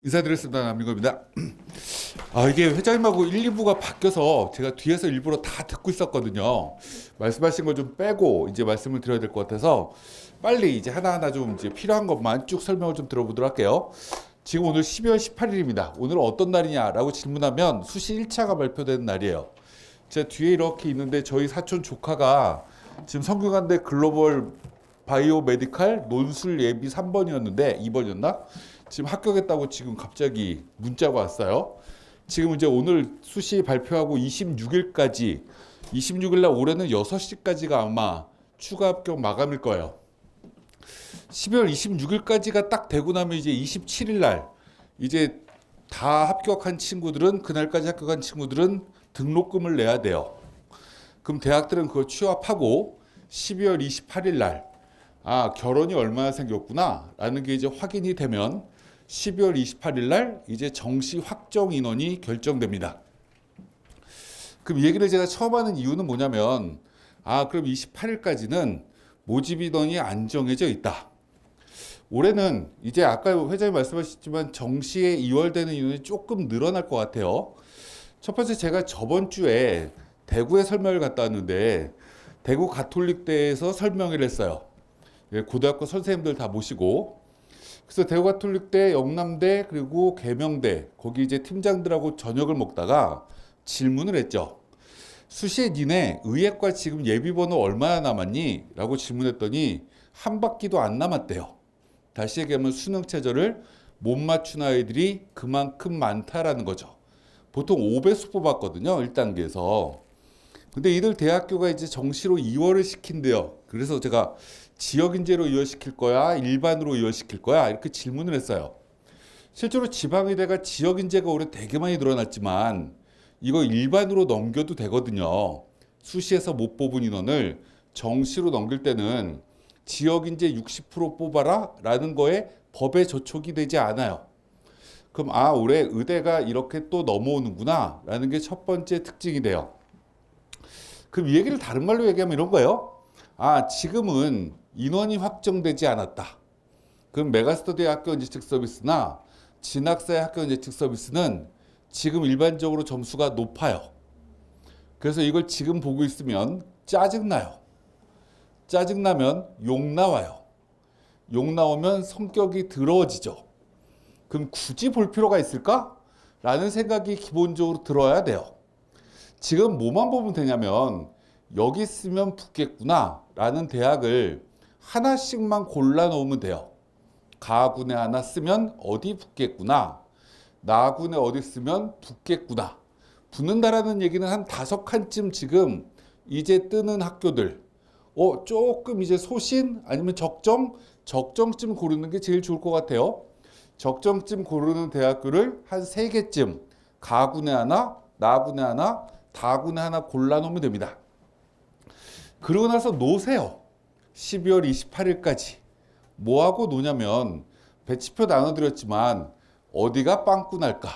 인사드렸습니다. 남민구입니다. 이게 회장님하고 1, 2부가 바뀌어서 제가 뒤에서 일부러 다 듣고 있었거든요. 말씀하신 거 좀 빼고 이제 말씀을 드려야 될 것 같아서 빨리 이제 하나하나 좀 이제 필요한 것만 쭉 설명을 좀 들어보도록 할게요. 지금 오늘 12월 18일입니다. 오늘은 어떤 날이냐라고 질문하면 수시 1차가 발표되는 날이에요. 제가 뒤에 이렇게 있는데 저희 사촌 조카가 지금 성균관대 글로벌 바이오 메디칼 논술 예비 3번이었는데 2번이었나? 지금 합격했다고 지금 갑자기 문자가 왔어요. 지금 이제 오늘 수시 발표하고 26일까지 26일 날 올해는 6시까지가 아마 추가 합격 마감일 거예요. 12월 26일까지가 딱 되고 나면 이제 27일 날 이제 다 합격한 친구들은 그날까지 합격한 친구들은 등록금을 내야 돼요. 그럼 대학들은 그걸 취합하고 12월 28일 날 결혼이 얼마나 생겼구나 라는 게 이제 확인이 되면 12월 28일 날 이제 정시 확정 인원이 결정됩니다. 그럼 이 얘기를 제가 처음 하는 이유는 뭐냐면 그럼 28일까지는 모집 인원이 안 정해져 있다. 올해는 이제 아까 회장님 말씀하셨지만 정시에 2월 되는 인원이 조금 늘어날 것 같아요. 첫 번째 제가 저번 주에 대구에 설명을 갔다 왔는데 대구 가톨릭대에서 설명을 했어요. 고등학교 선생님들 다 모시고 그래서 대구 가톨릭대, 영남대 그리고 계명대 거기 이제 팀장들하고 저녁을 먹다가 질문을 했죠. 수시에 니네 의예과 지금 예비번호 얼마나 남았니? 라고 질문했더니 한 바퀴도 안 남았대요. 다시 얘기하면 수능 최저를 못 맞춘 아이들이 그만큼 많다라는 거죠. 보통 5배수 뽑았거든요. 1단계에서. 근데 이들 대학교가 이제 정시로 2월을 시킨대요. 그래서 제가 지역인재로 이월시킬 거야? 일반으로 이월시킬 거야? 이렇게 질문을 했어요. 실제로 지방의대가 지역인재가 올해 되게 많이 늘어났지만 이거 일반으로 넘겨도 되거든요. 수시에서 못 뽑은 인원을 정시로 넘길 때는 지역인재 60% 뽑아라 라는 거에 법에 저촉이 되지 않아요. 그럼 올해 의대가 이렇게 또 넘어오는구나 라는 게 첫 번째 특징이 돼요. 그럼 이 얘기를 다른 말로 얘기하면 이런 거예요. 지금은 인원이 확정되지 않았다. 그럼 메가스터디 학교 예측 서비스나 진학사의 학교 예측 서비스는 지금 일반적으로 점수가 높아요. 그래서 이걸 지금 보고 있으면 짜증나요. 짜증나면 욕 나와요. 욕 나오면 성격이 더러워지죠. 그럼 굳이 볼 필요가 있을까? 라는 생각이 기본적으로 들어야 돼요. 지금 뭐만 보면 되냐면 여기 쓰면 붙겠구나 라는 대학을 하나씩만 골라 놓으면 돼요. 가군에 하나 쓰면 어디 붙겠구나. 나군에 어디 쓰면 붙겠구나. 붙는다라는 얘기는 한 5칸쯤 지금 이제 뜨는 학교들. 조금 이제 소신 아니면 적정쯤 고르는 게 제일 좋을 것 같아요. 적정쯤 고르는 대학교를 한 3개쯤 가군에 하나, 나군에 하나, 다군에 하나 골라 놓으면 됩니다. 그러고 나서 노세요. 12월 28일까지. 뭐하고 노냐면 배치표 나눠드렸지만 어디가 빵꾸 날까?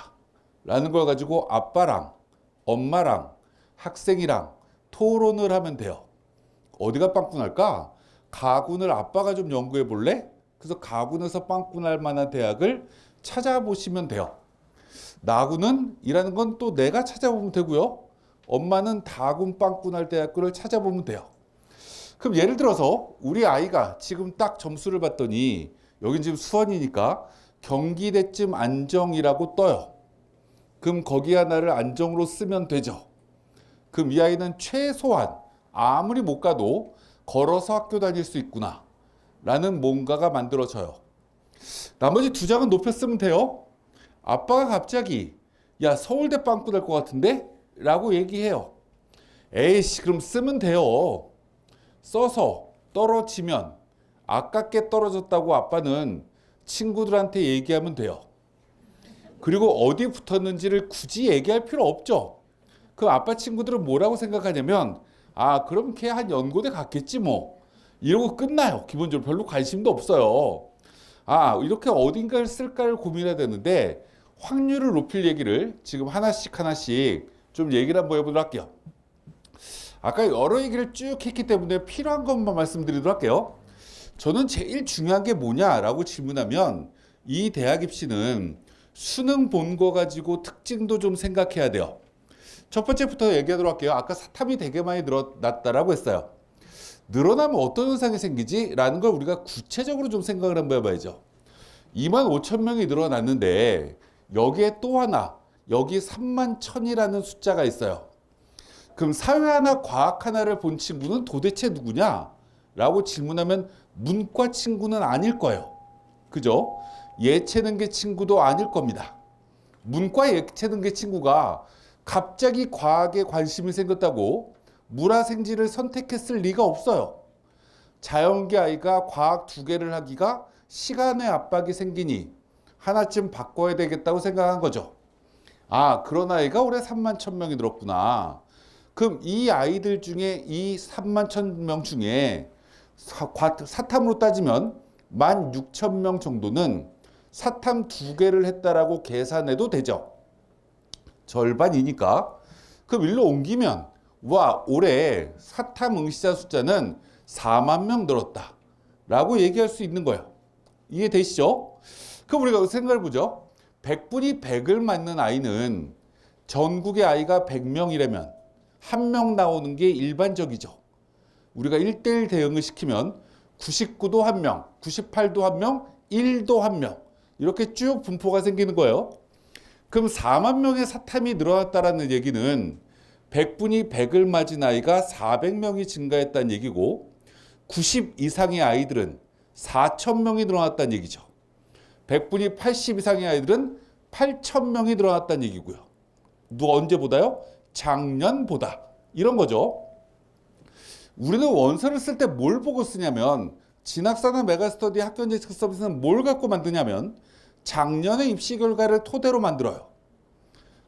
라는 걸 가지고 아빠랑 엄마랑 학생이랑 토론을 하면 돼요. 어디가 빵꾸 날까? 가군을 아빠가 좀 연구해 볼래? 그래서 가군에서 빵꾸 날 만한 대학을 찾아보시면 돼요. 나군은 이라는 건 또 내가 찾아보면 되고요. 엄마는 다군 빵꾸 날 대학교를 찾아보면 돼요. 그럼 예를 들어서 우리 아이가 지금 딱 점수를 봤더니 여긴 지금 수원이니까 경기대쯤 안정이라고 떠요. 그럼 거기 하나를 안정으로 쓰면 되죠. 그럼 이 아이는 최소한 아무리 못 가도 걸어서 학교 다닐 수 있구나 라는 뭔가가 만들어져요. 나머지 2장은 높였으면 돼요. 아빠가 갑자기 야 서울대 빵꾸 날 것 같은데? 라고 얘기해요. 에이씨 그럼 쓰면 돼요. 써서 떨어지면 아깝게 떨어졌다고 아빠는 친구들한테 얘기하면 돼요. 그리고 어디 붙었는지를 굳이 얘기할 필요 없죠. 그 아빠 친구들은 뭐라고 생각하냐면 그럼 걔 한 연고대 갔겠지 뭐 이러고 끝나요. 기본적으로 별로 관심도 없어요. 이렇게 어딘가를 쓸까를 고민해야 되는데 확률을 높일 얘기를 지금 하나씩 좀 얘기를 한번 해보도록 할게요. 아까 여러 얘기를 쭉 했기 때문에 필요한 것만 말씀드리도록 할게요. 저는 제일 중요한 게 뭐냐라고 질문하면 이 대학 입시는 수능 본 거 가지고 특징도 좀 생각해야 돼요. 첫 번째부터 얘기하도록 할게요. 아까 사탐이 되게 많이 늘어났다라고 했어요. 늘어나면 어떤 현상이 생기지? 라는 걸 우리가 구체적으로 좀 생각을 한번 해봐야죠. 2만 5천 명이 늘어났는데 여기에 또 하나, 여기 3만 1천이라는 숫자가 있어요. 그럼 사회 하나, 과학 하나를 본 친구는 도대체 누구냐? 라고 질문하면 문과 친구는 아닐 거예요. 그죠? 예체능계 친구도 아닐 겁니다. 문과 예체능계 친구가 갑자기 과학에 관심이 생겼다고 물화생지를 선택했을 리가 없어요. 자연계 아이가 과학 2개를 하기가 시간의 압박이 생기니 하나쯤 바꿔야 되겠다고 생각한 거죠. 아, 그런 아이가 올해 3만 1,000명이 늘었구나. 그럼 이 아이들 중에 이 3만 1,000명 중에 사탐으로 따지면 16,000명 정도는 사탐 2개를 했다라고 계산해도 되죠. 절반이니까. 그럼 일로 옮기면 와, 올해 사탐 응시자 숫자는 4만 명 늘었다 라고 얘기할 수 있는 거예요. 이해되시죠? 그럼 우리가 생각을 보죠. 100분이 100을 맞는 아이는 전국의 아이가 100명이라면 1명 나오는 게 일반적이죠. 우리가 1대1 대응을 시키면 99도 1명, 98도 1명, 1도 1명 이렇게 쭉 분포가 생기는 거예요. 그럼 4만 명의 사탐이 늘어났다는 얘기는 100분이 100을 맞은 아이가 400명이 증가했다는 얘기고 90 이상의 아이들은 4,000명이 늘어났다는 얘기죠. 100분이 80 이상의 아이들은 8,000명이 늘어났다는 얘기고요. 누가 언제보다요? 작년보다. 이런 거죠. 우리는 원서를 쓸 때 뭘 보고 쓰냐면 진학사나 메가스터디 학교인재 측 서비스는 뭘 갖고 만드냐면 작년의 입시 결과를 토대로 만들어요.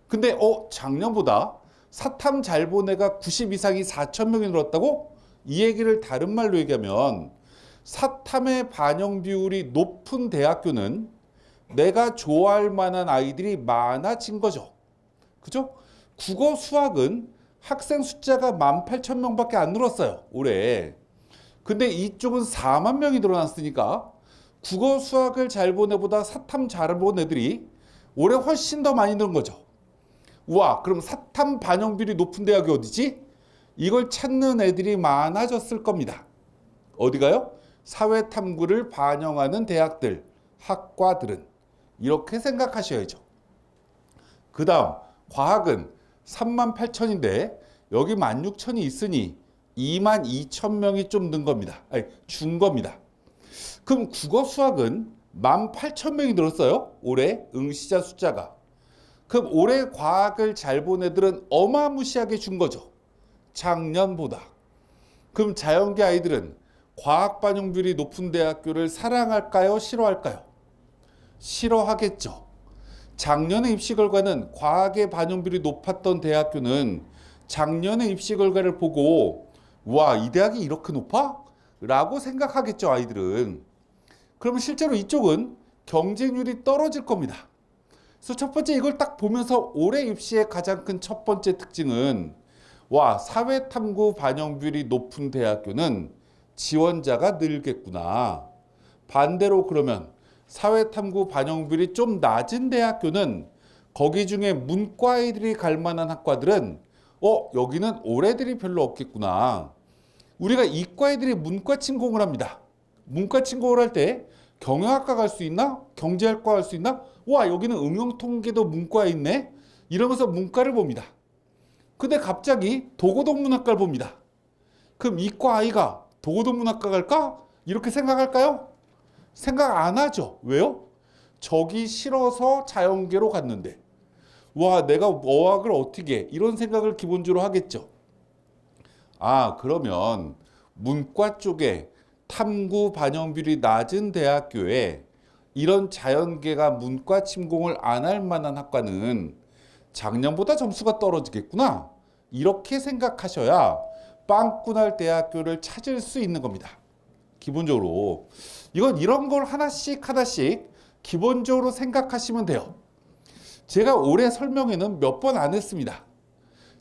근데 작년보다 사탐 잘 본 애가 90 이상이 4,000명이 늘었다고? 이 얘기를 다른 말로 얘기하면 사탐의 반영 비율이 높은 대학교는 내가 좋아할 만한 아이들이 많아진 거죠. 그죠? 국어, 수학은 학생 숫자가 18,000명밖에 안 늘었어요. 올해. 근데 이쪽은 4만 명이 늘어났으니까 국어, 수학을 잘 본 애보다 사탐 잘 본 애들이 올해 훨씬 더 많이 늘은 거죠. 우와, 그럼 사탐 반영 비율이 높은 대학이 어디지? 이걸 찾는 애들이 많아졌을 겁니다. 어디가요? 사회탐구를 반영하는 대학들, 학과들은. 이렇게 생각하셔야죠. 그 다음 과학은 3만 8천인데 여기 16,000이 있으니 2만 2천 명이 좀 는 겁니다. 아니, 준 겁니다. 그럼 국어 수학은 1만 8천 명이 늘었어요. 올해 응시자 숫자가. 그럼 올해 과학을 잘 본 애들은 어마무시하게 준 거죠. 작년보다. 그럼 자연계 아이들은 과학 반영 비율이 높은 대학교를 사랑할까요? 싫어할까요? 싫어하겠죠. 작년의 입시 결과는 과학의 반영 비율이 높았던 대학교는 작년의 입시 결과를 보고 와, 이 대학이 이렇게 높아? 라고 생각하겠죠, 아이들은. 그러면 실제로 이쪽은 경쟁률이 떨어질 겁니다. 그래서 첫 번째 이걸 딱 보면서 올해 입시의 가장 큰 첫 번째 특징은 와, 사회탐구 반영 비율이 높은 대학교는 지원자가 늘겠구나. 반대로 그러면 사회탐구 반영 비율이 좀 낮은 대학교는 거기 중에 문과애들이 갈 만한 학과들은 여기는 올해들이 별로 없겠구나. 우리가 이과애들이 문과 침공을 합니다. 문과 침공을 할 때 경영학과 갈 수 있나? 경제학과 갈 수 있나? 와, 여기는 응용통계도 문과에 있네? 이러면서 문과를 봅니다. 근데 갑자기 도고동문학과를 봅니다. 그럼 이과 아이가 도고동문학과 갈까? 이렇게 생각할까요? 생각 안 하죠. 왜요? 저기 싫어서 자연계로 갔는데 와, 내가 어학을 어떻게 해? 이런 생각을 기본적으로 하겠죠. 아, 그러면 문과 쪽에 탐구 반영 비율이 낮은 대학교에 이런 자연계가 문과 침공을 안 할 만한 학과는 작년보다 점수가 떨어지겠구나. 이렇게 생각하셔야 빵꾸날 대학교를 찾을 수 있는 겁니다. 기본적으로. 이건 이런 걸 하나씩 하나씩 기본적으로 생각하시면 돼요. 제가 올해 설명회는 몇 번 안 했습니다.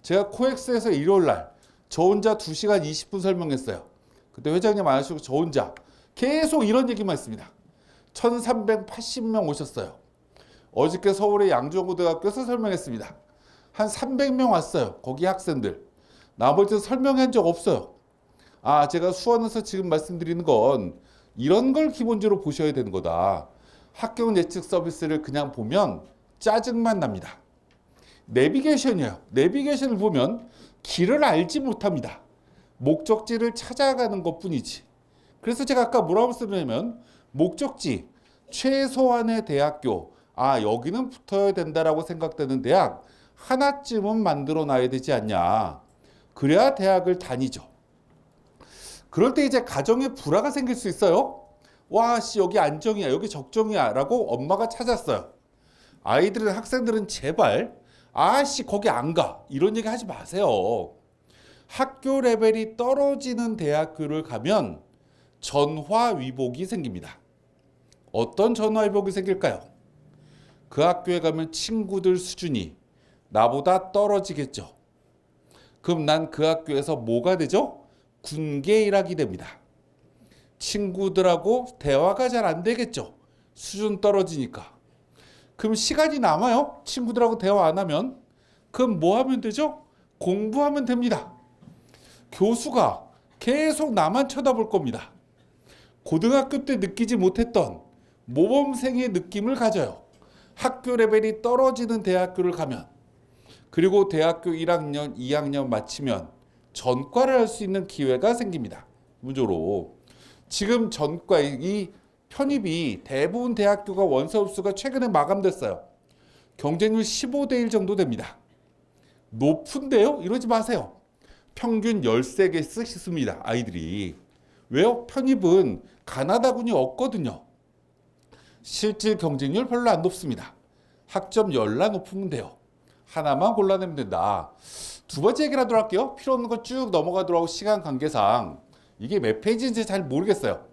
제가 코엑스에서 일요일날 저 혼자 2시간 20분 설명했어요. 그때 회장님 안 하시고 저 혼자 계속 이런 얘기만 했습니다. 1380명 오셨어요. 어저께 서울의 양주고등학교에서 설명했습니다. 한 300명 왔어요. 거기 학생들. 나머지는 설명한 적 없어요. 제가 수원에서 지금 말씀드리는 건 이런 걸 기본적으로 보셔야 되는 거다. 합격 예측 서비스를 그냥 보면 짜증만 납니다. 내비게이션이에요. 내비게이션을 보면 길을 알지 못합니다. 목적지를 찾아가는 것뿐이지. 그래서 제가 아까 뭐라고 말씀드렸냐면 목적지, 최소한의 대학교, 여기는 붙어야 된다라고 생각되는 대학 하나쯤은 만들어 놔야 되지 않냐. 그래야 대학을 다니죠. 그럴 때 이제 가정에 불화가 생길 수 있어요. 여기 안정이야, 여기 적정이야 라고 엄마가 찾았어요. 아이들은, 학생들은 제발 거기 안 가, 이런 얘기 하지 마세요. 학교 레벨이 떨어지는 대학교를 가면 전화위복이 생깁니다. 어떤 전화위복이 생길까요? 그 학교에 가면 친구들 수준이 나보다 떨어지겠죠. 그럼 난 그 학교에서 뭐가 되죠? 군계일학이 됩니다. 친구들하고 대화가 잘 안 되겠죠. 수준 떨어지니까. 그럼 시간이 남아요. 친구들하고 대화 안 하면. 그럼 뭐 하면 되죠? 공부하면 됩니다. 교수가 계속 나만 쳐다볼 겁니다. 고등학교 때 느끼지 못했던 모범생의 느낌을 가져요. 학교 레벨이 떨어지는 대학교를 가면. 그리고 대학교 1학년, 2학년 마치면 전과를 할 수 있는 기회가 생깁니다. 기본적으로 지금 전과 이 편입이 대부분 대학교가 원서 흡수가 최근에 마감됐어요. 경쟁률 15대 1 정도 됩니다. 높은데요? 이러지 마세요. 평균 13개씩 씁니다. 아이들이. 왜요? 편입은 가나다군이 없거든요. 실질 경쟁률 별로 안 높습니다. 학점 열나 높으면 돼요. 하나만 골라내면 된다. 두 번째 얘기를 하도록 할게요. 필요 없는 거 쭉 넘어가도록 하고 시간 관계상 이게 몇 페이지인지 잘 모르겠어요.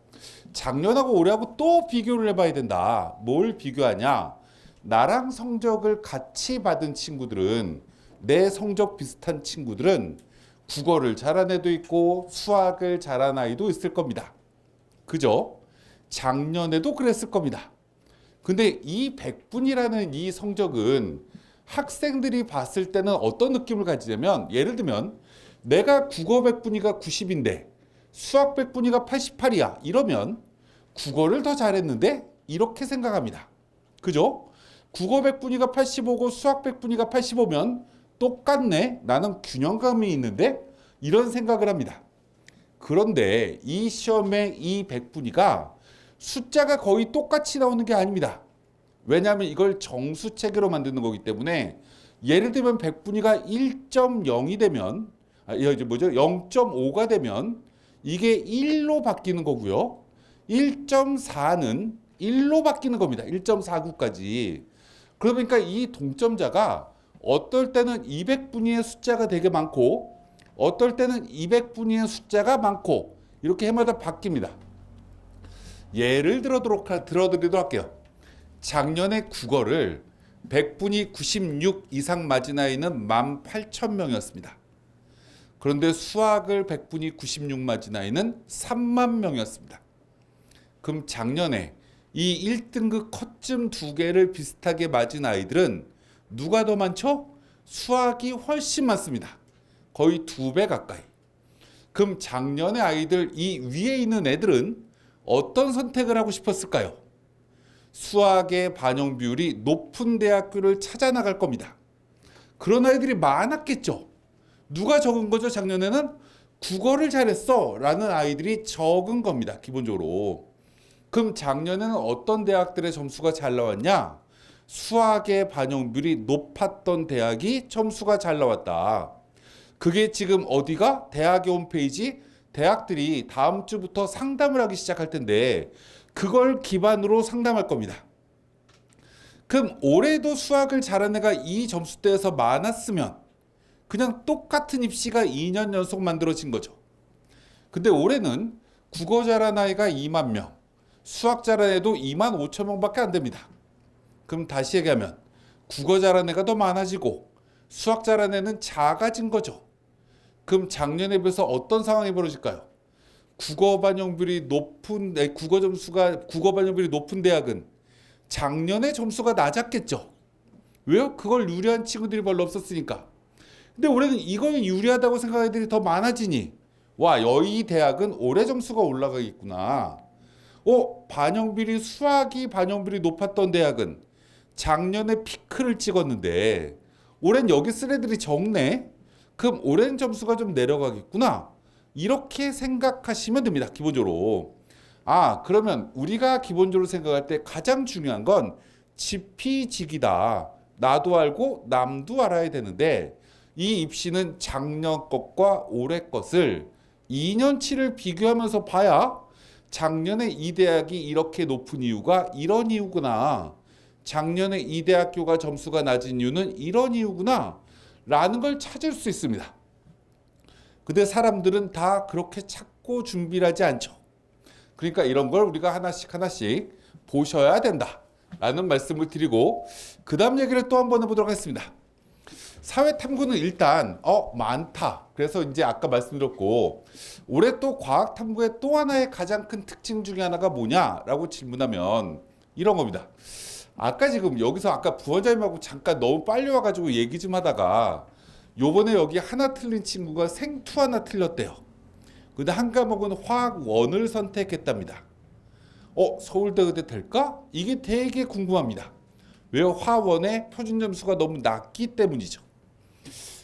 작년하고 올해하고 또 비교를 해봐야 된다. 뭘 비교하냐? 나랑 성적을 같이 받은 친구들은, 내 성적 비슷한 친구들은 국어를 잘한 애도 있고 수학을 잘한 아이도 있을 겁니다. 그죠? 작년에도 그랬을 겁니다. 근데 이 100분이라는 이 성적은 학생들이 봤을 때는 어떤 느낌을 가지냐면, 예를 들면 내가 국어 100분위가 90인데 수학 100분위가 88이야 이러면 국어를 더 잘했는데 이렇게 생각합니다. 그죠? 국어 100분위가 85고 수학 100분위가 85면 똑같네, 나는 균형감이 있는데, 이런 생각을 합니다. 그런데 이 시험의 이 100분위가 숫자가 거의 똑같이 나오는 게 아닙니다. 왜냐하면 이걸 정수체계로 만드는 거기 때문에, 예를 들면 100분위가 1.0이 되면 0.5가 되면 이게 1로 바뀌는 거고요. 1.4는 1로 바뀌는 겁니다. 1.49까지. 그러니까 이 동점자가 어떨 때는 200분위의 숫자가 되게 많고 어떨 때는 200분위의 숫자가 많고 이렇게 해마다 바뀝니다. 예를 들어드리도록 할게요. 작년에 국어를 100분위 96 이상 맞은 아이는 18,000명이었습니다. 그런데 수학을 100분위 96 맞은 아이는 3만 명이었습니다. 그럼 작년에 이 1등급 컷쯤 두 개를 비슷하게 맞은 아이들은 누가 더 많죠? 수학이 훨씬 많습니다. 거의 2배 가까이. 그럼 작년에 아이들 이 위에 있는 애들은 어떤 선택을 하고 싶었을까요? 수학의 반영 비율이 높은 대학교를 찾아 나갈 겁니다. 그런 아이들이 많았겠죠. 누가 적은 거죠? 작년에는 국어를 잘했어 라는 아이들이 적은 겁니다. 기본적으로. 그럼 작년에는 어떤 대학들의 점수가 잘 나왔냐? 수학의 반영 비율이 높았던 대학이 점수가 잘 나왔다. 그게 지금 어디가? 대학의 홈페이지, 대학들이 다음 주부터 상담을 하기 시작할 텐데 그걸 기반으로 상담할 겁니다. 그럼 올해도 수학을 잘한 애가 이 점수대에서 많았으면 그냥 똑같은 입시가 2년 연속 만들어진 거죠. 근데 올해는 국어 잘한 아이가 2만 명, 수학 잘한 애도 2만 5천 명밖에 안 됩니다. 그럼 다시 얘기하면 국어 잘한 애가 더 많아지고 수학 잘한 애는 작아진 거죠. 그럼 작년에 비해서 어떤 상황이 벌어질까요? 국어 반영률이 높은 대학은 작년에 점수가 낮았겠죠. 왜요? 그걸 유리한 친구들이 별로 없었으니까. 근데 올해는 이거는 유리하다고 생각하는 애들이 더 많아지니 와, 이 대학은 올해 점수가 올라가겠구나. 반영비리 수학이 반영비리 높았던 대학은 작년에 피크를 찍었는데 올해는 여기 쓸 애들이 적네. 그럼 올해는 점수가 좀 내려가겠구나. 이렇게 생각하시면 됩니다. 기본적으로. 그러면 우리가 기본적으로 생각할 때 가장 중요한 건 지피지기다. 나도 알고 남도 알아야 되는데 이 입시는 작년 것과 올해 것을 2년치를 비교하면서 봐야 작년에 이 대학이 이렇게 높은 이유가 이런 이유구나. 작년에 이 대학교가 점수가 낮은 이유는 이런 이유구나. 라는 걸 찾을 수 있습니다. 근데 사람들은 다 그렇게 찾고 준비를 하지 않죠. 그러니까 이런 걸 우리가 하나씩 하나씩 보셔야 된다. 라는 말씀을 드리고 그 다음 얘기를 또 한번 해보도록 하겠습니다. 사회탐구는 일단 많다. 그래서 이제 아까 말씀드렸고 올해 또 과학탐구의 또 하나의 가장 큰 특징 중에 하나가 뭐냐라고 질문하면 이런 겁니다. 아까 지금 여기서 아까 부원장님하고 잠깐 너무 빨리 와가지고 얘기 좀 하다가 요번에 여기 하나 틀린 친구가 생투 하나 틀렸대요. 근데 한 과목은 화학 1을 선택했답니다. 서울대 의대 될까? 이게 되게 궁금합니다. 왜요? 화학 1의 표준 점수가 너무 낮기 때문이죠.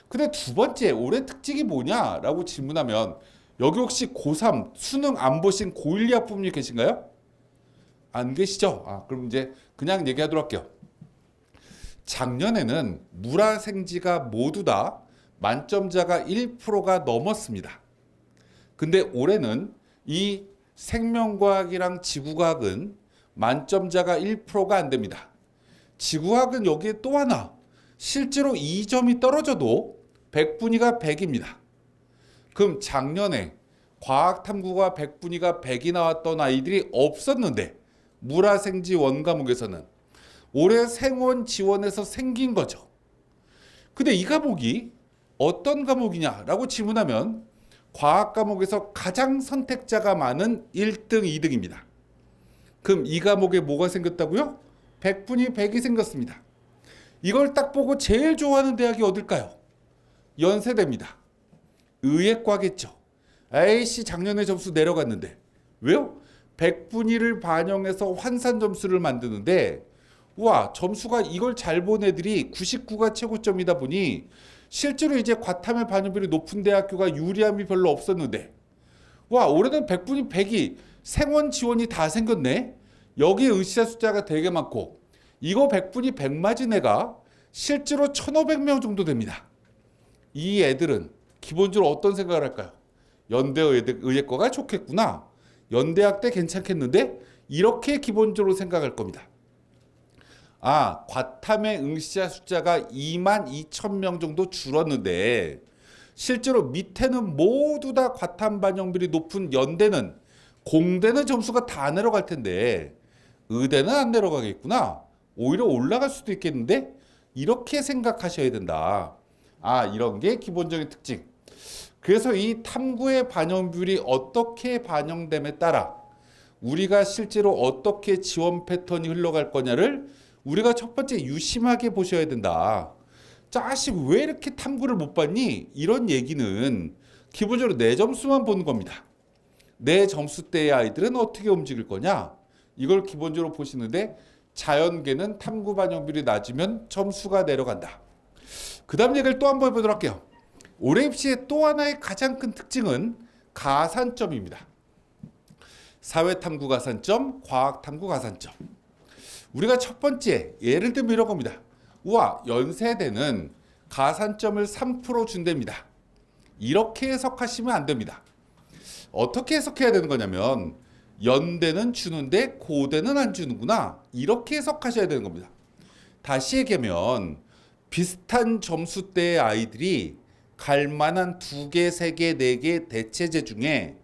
근데 두 번째 올해 특징이 뭐냐라고 질문하면 여기 혹시 고3 수능 안 보신 고1 학부모님 계신가요? 안 계시죠? 그럼 이제 그냥 얘기하도록 할게요. 작년에는 물화생지가 모두 다 만점자가 1%가 넘었습니다. 근데 올해는 이 생명과학이랑 지구과학은 만점자가 1%가 안 됩니다. 지구과학은 여기에 또 하나 실제로 2점이 떨어져도 100분위가 100입니다. 그럼 작년에 과학탐구가 100분위가 100이 나왔던 아이들이 없었는데 물화생지 원과목에서는 올해 생원 지원에서 생긴 거죠. 근데 이 과목이 어떤 과목이냐라고 질문하면 과학 과목에서 가장 선택자가 많은 1등, 2등입니다. 그럼 이 과목에 뭐가 생겼다고요? 100분위 100이 생겼습니다. 이걸 딱 보고 제일 좋아하는 대학이 어딜까요? 연세대입니다. 의예과겠죠. 에이씨 작년에 점수 내려갔는데 왜요? 100분위를 반영해서 환산 점수를 만드는데 와 점수가 이걸 잘 본 애들이 99가 최고점이다 보니 실제로 이제 과탐의 반영률이 높은 대학교가 유리함이 별로 없었는데 와 올해는 100분위 100이 생원 지원이 다 생겼네. 여기에 의시자 숫자가 되게 많고 이거 100분위 100 맞은 애가 실제로 1500명 정도 됩니다. 이 애들은 기본적으로 어떤 생각을 할까요? 연대 의예과가 좋겠구나. 연대학 때 괜찮겠는데? 이렇게 기본적으로 생각할 겁니다. 과탐의 응시자 숫자가 22,000명 정도 줄었는데 실제로 밑에는 모두 다 과탐 반영률이 높은 연대는 공대는 점수가 다 내려갈 텐데 의대는 안 내려가겠구나. 오히려 올라갈 수도 있겠는데 이렇게 생각하셔야 된다. 이런 게 기본적인 특징. 그래서 이 탐구의 반영률이 어떻게 반영됨에 따라 우리가 실제로 어떻게 지원 패턴이 흘러갈 거냐를 우리가 첫 번째 유심하게 보셔야 된다. 자식 왜 이렇게 탐구를 못 봤니? 이런 얘기는 기본적으로 내 점수만 보는 겁니다. 내 점수대의 아이들은 어떻게 움직일 거냐? 이걸 기본적으로 보시는데 자연계는 탐구 반영률이 낮으면 점수가 내려간다. 그 다음 얘기를 또 한번 해보도록 할게요. 올해 입시의 또 하나의 가장 큰 특징은 가산점입니다. 사회탐구 가산점, 과학탐구 가산점. 우리가 첫 번째 예를 들면 이런 겁니다. 우와 연세대는 가산점을 3% 준답니다. 이렇게 해석하시면 안 됩니다. 어떻게 해석해야 되는 거냐면 연대는 주는데 고대는 안 주는구나. 이렇게 해석하셔야 되는 겁니다. 다시 얘기하면 비슷한 점수대의 아이들이 갈 만한 2개, 3개, 4개 대체제 중에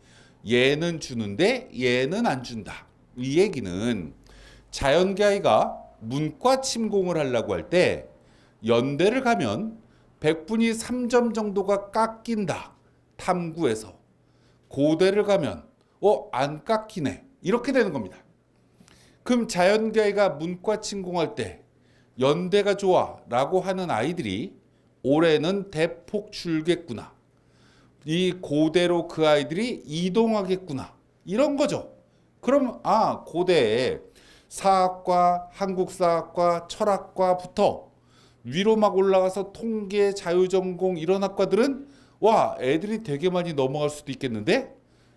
얘는 주는데 얘는 안 준다. 이 얘기는 자연계 아이가 문과 침공을 하려고 할 때 연대를 가면 100분위 3점 정도가 깎인다. 탐구에서. 고대를 가면 안 깎이네. 이렇게 되는 겁니다. 그럼 자연계가 문과 침공할 때 연대가 좋아 라고 하는 아이들이 올해는 대폭 줄겠구나. 이 고대로 그 아이들이 이동하겠구나. 이런 거죠. 그럼 고대에 사학과, 한국사학과, 철학과부터 위로 막 올라가서 통계, 자유전공 이런 학과들은 와, 애들이 되게 많이 넘어갈 수도 있겠는데?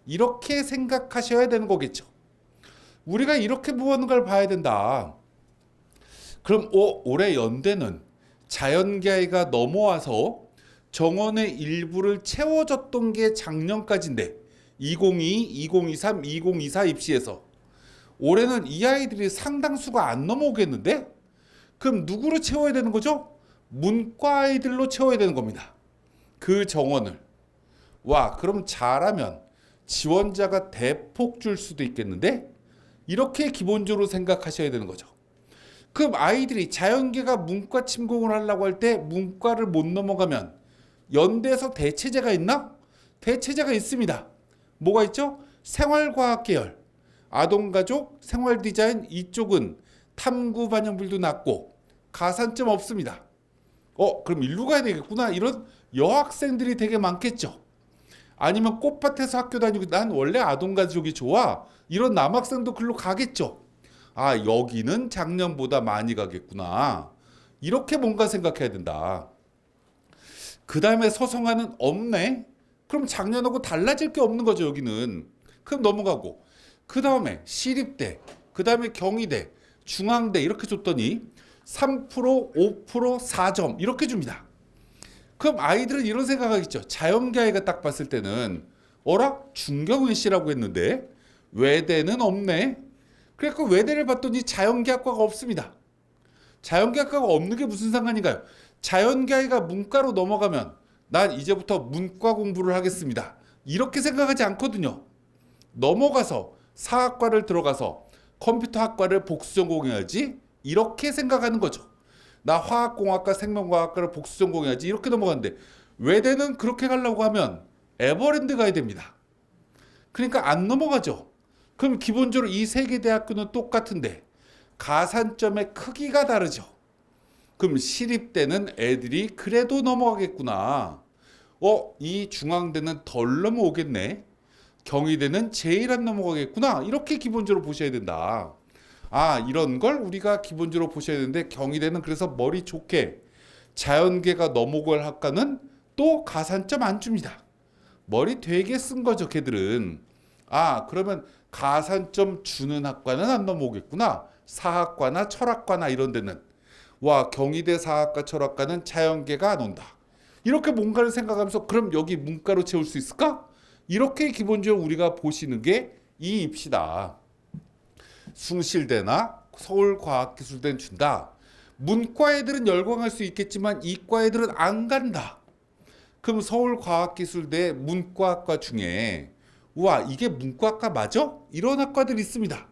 이렇게 생각하셔야 되는 거겠죠. 우리가 이렇게 보는 걸 봐야 된다. 그럼 올해 연대는 자연계가 넘어와서 정원의 일부를 채워줬던 게 작년까지인데 2022, 2023, 2024 입시에서 올해는 이 아이들이 상당수가 안 넘어오겠는데? 그럼 누구로 채워야 되는 거죠? 문과 아이들로 채워야 되는 겁니다. 그 정원을. 와, 그럼 잘하면 지원자가 대폭 줄 수도 있겠는데? 이렇게 기본적으로 생각하셔야 되는 거죠. 그럼 아이들이 자연계가 문과 침공을 하려고 할 때 문과를 못 넘어가면 연대에서 대체제가 있나? 대체제가 있습니다. 뭐가 있죠? 생활과학 계열, 아동가족, 생활디자인 이쪽은 탐구 반영률도 낮고 가산점 없습니다. 그럼 일로 가야 되겠구나. 이런 여학생들이 되게 많겠죠. 아니면 꽃밭에서 학교 다니고 난 원래 아동가족이 좋아. 이런 남학생도 글로 가겠죠. 여기는 작년보다 많이 가겠구나. 이렇게 뭔가 생각해야 된다. 그 다음에 서성하는 없네. 그럼 작년하고 달라질 게 없는 거죠, 여기는. 그럼 넘어가고. 그 다음에 시립대, 그 다음에 경희대, 중앙대 이렇게 줬더니 3%, 5%, 4점 이렇게 줍니다. 그럼 아이들은 이런 생각하겠죠. 자연계 아이가 딱 봤을 때는 중경은 씨라고 했는데 외대는 없네. 그래서 외대를 봤더니 자연계학과가 없습니다. 자연계학과가 없는 게 무슨 상관인가요? 자연계 아이가 문과로 넘어가면 난 이제부터 문과 공부를 하겠습니다. 이렇게 생각하지 않거든요. 넘어가서 사학과를 들어가서 컴퓨터학과를 복수 전공해야지 이렇게 생각하는 거죠. 나 화학공학과, 생명과학과를 복수 전공해야지 이렇게 넘어가는데 외대는 그렇게 가려고 하면 에버랜드 가야 됩니다. 그러니까 안 넘어가죠. 그럼 기본적으로 이 세 개 대학교는 똑같은데 가산점의 크기가 다르죠. 그럼 시립대는 애들이 그래도 넘어가겠구나. 이 중앙대는 덜 넘어오겠네. 경희대는 제일 안 넘어가겠구나. 이렇게 기본적으로 보셔야 된다. 이런 걸 우리가 기본적으로 보셔야 되는데 경희대는 그래서 머리 좋게 자연계가 넘어갈 학과는 또 가산점 안 줍니다. 머리 되게 쓴 거죠, 걔들은. 그러면 가산점 주는 학과는 안 넘어오겠구나. 사학과나 철학과나 이런 데는. 경희대 사학과 철학과는 자연계가 안 온다. 이렇게 뭔가를 생각하면서 그럼 여기 문과로 채울 수 있을까? 이렇게 기본적으로 우리가 보시는 게 이 입시다. 숭실대나 서울과학기술대는 준다. 문과 애들은 열광할 수 있겠지만 이과 애들은 안 간다. 그럼 서울과학기술대 문과학과 중에 이게 문과학과 맞아? 이런 학과들이 있습니다.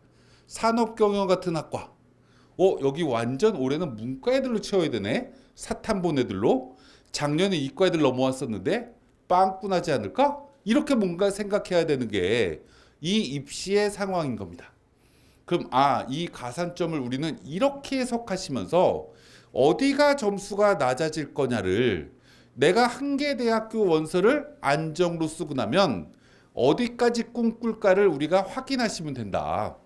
산업경영 같은 학과. 여기 완전 올해는 문과 애들로 채워야 되네. 사탄 본 애들로. 작년에 이과 애들 넘어왔었는데 빵꾸나지 않을까? 이렇게 뭔가 생각해야 되는 게 이 입시의 상황인 겁니다. 그럼 이 가산점을 우리는 이렇게 해석하시면서 어디가 점수가 낮아질 거냐를 내가 한 개 대학교 원서를 안정로 쓰고 나면 어디까지 꿈꿀까를 우리가 확인하시면 된다.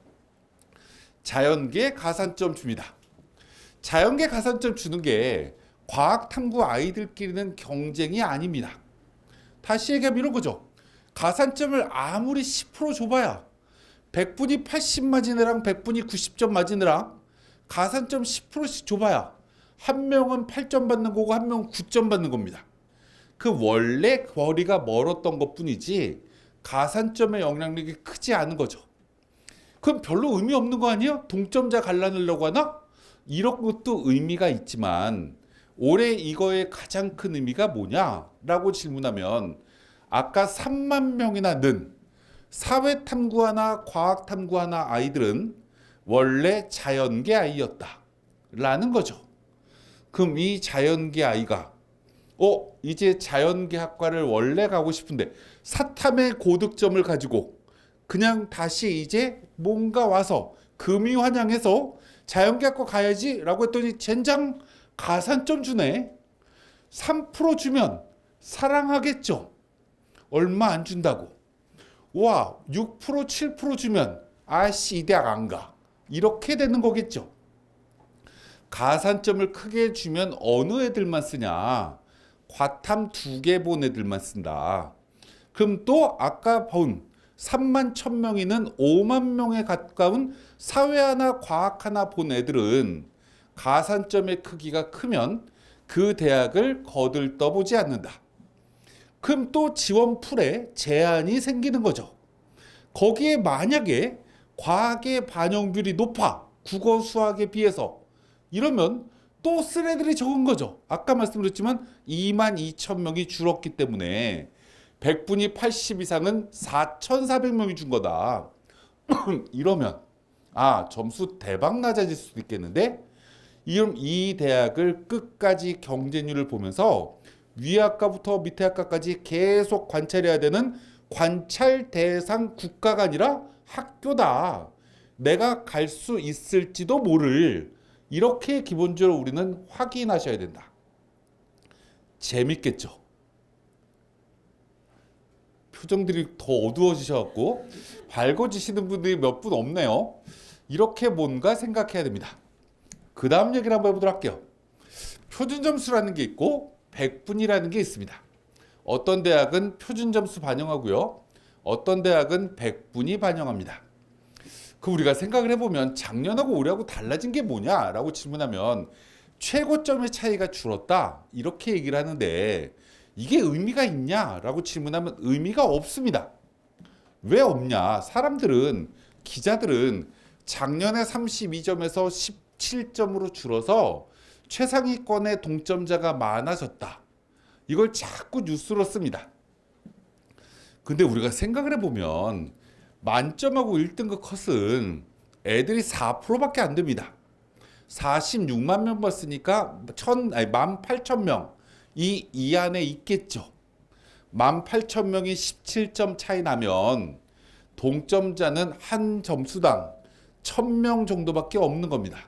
자연계 가산점 줍니다. 자연계 가산점 주는 게 과학탐구 아이들끼리는 경쟁이 아닙니다. 다시 얘기하면 이런 거죠. 가산점을 아무리 10% 줘봐야 100분이 80 맞은 애랑 100분이 90점 맞은 애랑 가산점 10%씩 줘봐야 한 명은 8점 받는 거고 한 명은 9점 받는 겁니다. 그 원래 거리가 멀었던 것뿐이지 가산점의 영향력이 크지 않은 거죠. 그럼 별로 의미 없는 거 아니에요? 동점자 갈라내려고 하나? 이런 것도 의미가 있지만 올해 이거의 가장 큰 의미가 뭐냐라고 질문하면 아까 3만 명이나 는 사회탐구하나 과학탐구하나 아이들은 원래 자연계 아이였다 라는 거죠. 그럼 이 자연계 아이가 이제 자연계 학과를 원래 가고 싶은데 사탐의 고득점을 가지고 그냥 다시 이제 뭔가 와서 금이 환영해서 자연계학과 가야지 라고 했더니 젠장 가산점 주네. 3% 주면 사랑하겠죠. 얼마 안 준다고. 와, 6% 7% 주면 아씨 이 대학 안 가. 이렇게 되는 거겠죠. 가산점을 크게 주면 어느 애들만 쓰냐? 과탐 2개 본 애들만 쓴다. 그럼 또 아까 본 3만 1,000명이는 5만 명에 가까운 사회 하나 과학 하나 본 애들은 가산점의 크기가 크면 그 대학을 거들떠보지 않는다. 그럼 또 지원 풀에 제한이 생기는 거죠. 거기에 만약에 과학의 반영률이 높아. 국어 수학에 비해서. 이러면 또 쓸 애들이 적은 거죠. 아까 말씀드렸지만 22,000명이 줄었기 때문에 100분이 80 이상은 4,400명이 준 거다. 이러면 점수 대박 낮아질 수도 있겠는데 이 대학을 끝까지 경쟁률을 보면서 위 학과부터 밑에 학과까지 계속 관찰해야 되는 관찰 대상 국가가 아니라 학교다. 내가 갈 수 있을지도 모를. 이렇게 기본적으로 우리는 확인하셔야 된다. 재밌겠죠? 표정들이 더 어두워지셔갖고 밝아지시는 분들이 몇 분 없네요. 이렇게 뭔가 생각해야 됩니다. 그 다음 얘기를 한번 해보도록 할게요. 표준점수라는 게 있고 100분이라는 게 있습니다. 어떤 대학은 표준점수 반영하고요. 어떤 대학은 100분이 반영합니다. 그 우리가 생각을 해보면 작년하고 올해하고 달라진 게 뭐냐라고 질문하면 최고점의 차이가 줄었다 이렇게 얘기를 하는데 이게 의미가 있냐라고 질문하면 의미가 없습니다. 왜 없냐? 사람들은 기자들은 작년에 32점에서 17점으로 줄어서 최상위권의 동점자가 많아졌다. 이걸 자꾸 뉴스로 씁니다. 근데 우리가 생각을 해보면 만점하고 1등급 컷은 애들이 4%밖에 안 됩니다. 46만 명 봤으니까 18,000명 이 안에 있겠죠. 18,000명이 17점 차이 나면 동점자는 한 점수당 1,000명 정도밖에 없는 겁니다.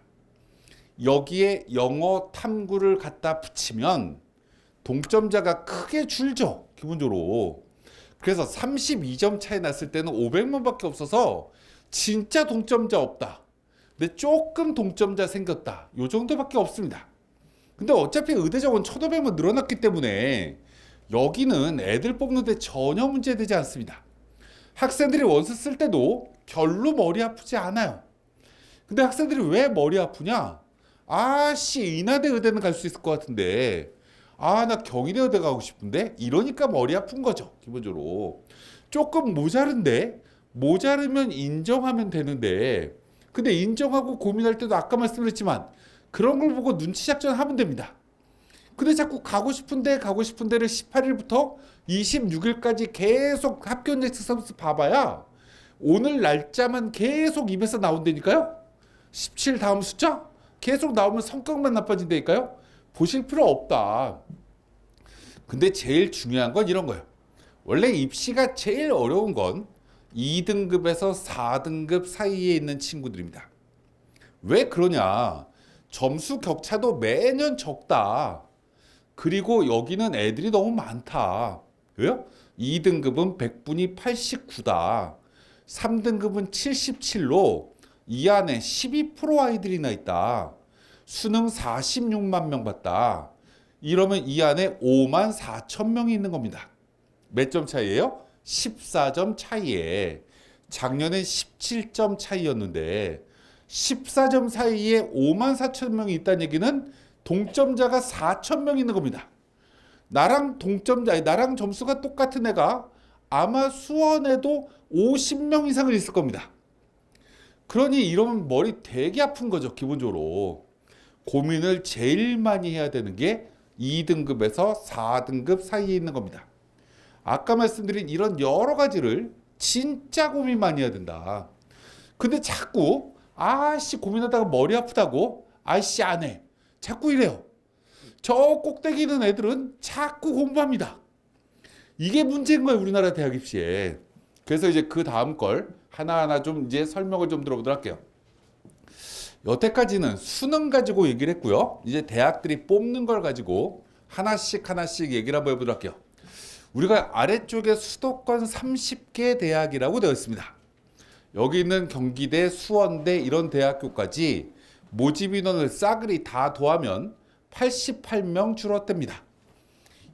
여기에 영어 탐구를 갖다 붙이면 동점자가 크게 줄죠. 기본적으로. 그래서 32점 차이 났을 때는 500만밖에 없어서 진짜 동점자 없다. 근데 조금 동점자 생겼다. 요 정도밖에 없습니다. 근데 어차피 의대정원 1,500만 늘어났기 때문에 여기는 애들 뽑는데 전혀 문제되지 않습니다. 학생들이 원서 쓸 때도 별로 머리 아프지 않아요. 근데 학생들이 왜 머리 아프냐? 인하대 의대는 갈 수 있을 것 같은데 나 경희대 의대 가고 싶은데 이러니까 머리 아픈 거죠. 기본적으로 조금 모자르면 인정하면 되는데 근데 인정하고 고민할 때도 아까 말씀드렸지만 그런 걸 보고 눈치 작전하면 됩니다. 근데 자꾸 가고 싶은 데를 18일부터 26일까지 계속 합격 리스트 서비스 봐봐야 오늘 날짜만 계속 입에서 나온다니까요. 17 다음 숫자 계속 나오면 성격만 나빠진다니까요. 보실 필요 없다. 근데 제일 중요한 건 이런 거예요. 원래 입시가 제일 어려운 건 2등급에서 4등급 사이에 있는 친구들입니다. 왜 그러냐? 점수 격차도 매년 적다. 그리고 여기는 애들이 너무 많다. 왜요? 2등급은 100분이 89다. 3등급은 77로 이 안에 12% 아이들이나 있다. 수능 46만 명 봤다. 이러면 이 안에 5만 4천 명이 있는 겁니다. 몇 점 차이예요? 14점 차이에. 작년엔 17점 차이였는데 14점 사이에 5만 4천 명이 있다는 얘기는 동점자가 4천 명 있는 겁니다. 나랑 점수가 똑같은 애가 아마 수원에도 50명 이상은 있을 겁니다. 그러니 이러면 머리 되게 아픈 거죠. 기본적으로. 고민을 제일 많이 해야 되는 게 2등급에서 4등급 사이에 있는 겁니다. 아까 말씀드린 이런 여러 가지를 진짜 고민 많이 해야 된다. 근데 자꾸 고민하다가 머리 아프다고 안 해. 자꾸 이래요. 저 꼭대기 있는 애들은 자꾸 공부합니다. 이게 문제인 거예요. 우리나라 대학 입시에. 그래서 이제 그 다음 걸 하나하나 좀 이제 설명을 좀 들어보도록 할게요. 여태까지는 수능 가지고 얘기를 했고요. 이제 대학들이 뽑는 걸 가지고 하나씩 하나씩 얘기를 한번 해보도록 할게요. 우리가 아래쪽에 수도권 30개 대학이라고 되어 있습니다. 여기 있는 경기대, 수원대 이런 대학교까지 모집 인원을 싸그리 다 더하면 88명 줄었답니다.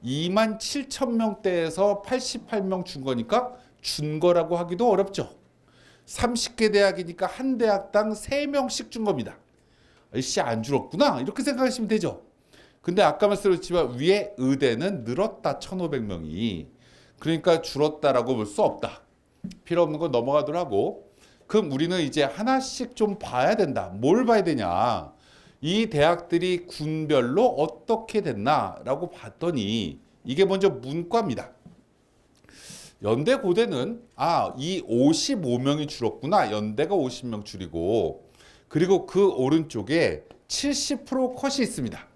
27,000명대에서 88명 준 거니까 준 거라고 하기도 어렵죠. 30개 대학이니까 한 대학당 3명씩 준 겁니다. 씨, 안 줄었구나 이렇게 생각하시면 되죠. 근데 아까 말씀드렸지만 위에 의대는 늘었다 1,500명이. 그러니까 줄었다라고 볼 수 없다. 필요 없는 건 넘어가도록 하고, 그럼 우리는 이제 하나씩 좀 봐야 된다. 뭘 봐야 되냐, 이 대학들이 군별로 어떻게 됐나라고 봤더니 이게 먼저 문과입니다. 연대 고대는 이 55명이 줄었구나. 연대가 50명 줄이고, 그리고 그 오른쪽에 70% 컷이 있습니다.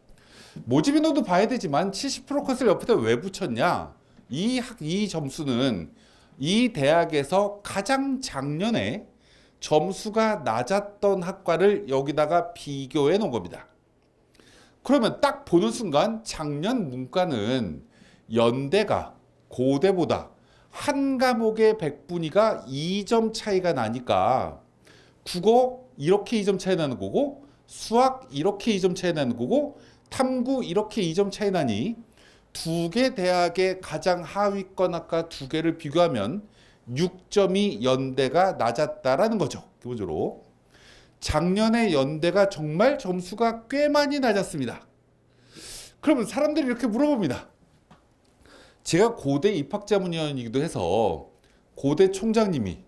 모집 인원도 봐야 되지만 70% 컷을 옆에다 왜 붙였냐? 이 점수는 이 대학에서 가장 작년에 점수가 낮았던 학과를 여기다가 비교해 놓은 겁니다. 그러면 딱 보는 순간 작년 문과는 연대가 고대보다 한 과목의 백분위가 2점 차이가 나니까 국어 이렇게 2점 차이 나는 거고, 수학 이렇게 2점 차이 나는 거고, 탐구 이렇게 2점 차이 나니 두 개 대학의 가장 하위권 학과 두 개를 비교하면 6점이 연대가 낮았다라는 거죠. 기본적으로 작년에 연대가 정말 점수가 꽤 많이 낮았습니다. 그러면 사람들이 이렇게 물어봅니다. 제가 고대 입학자문위원이기도 해서 고대 총장님이,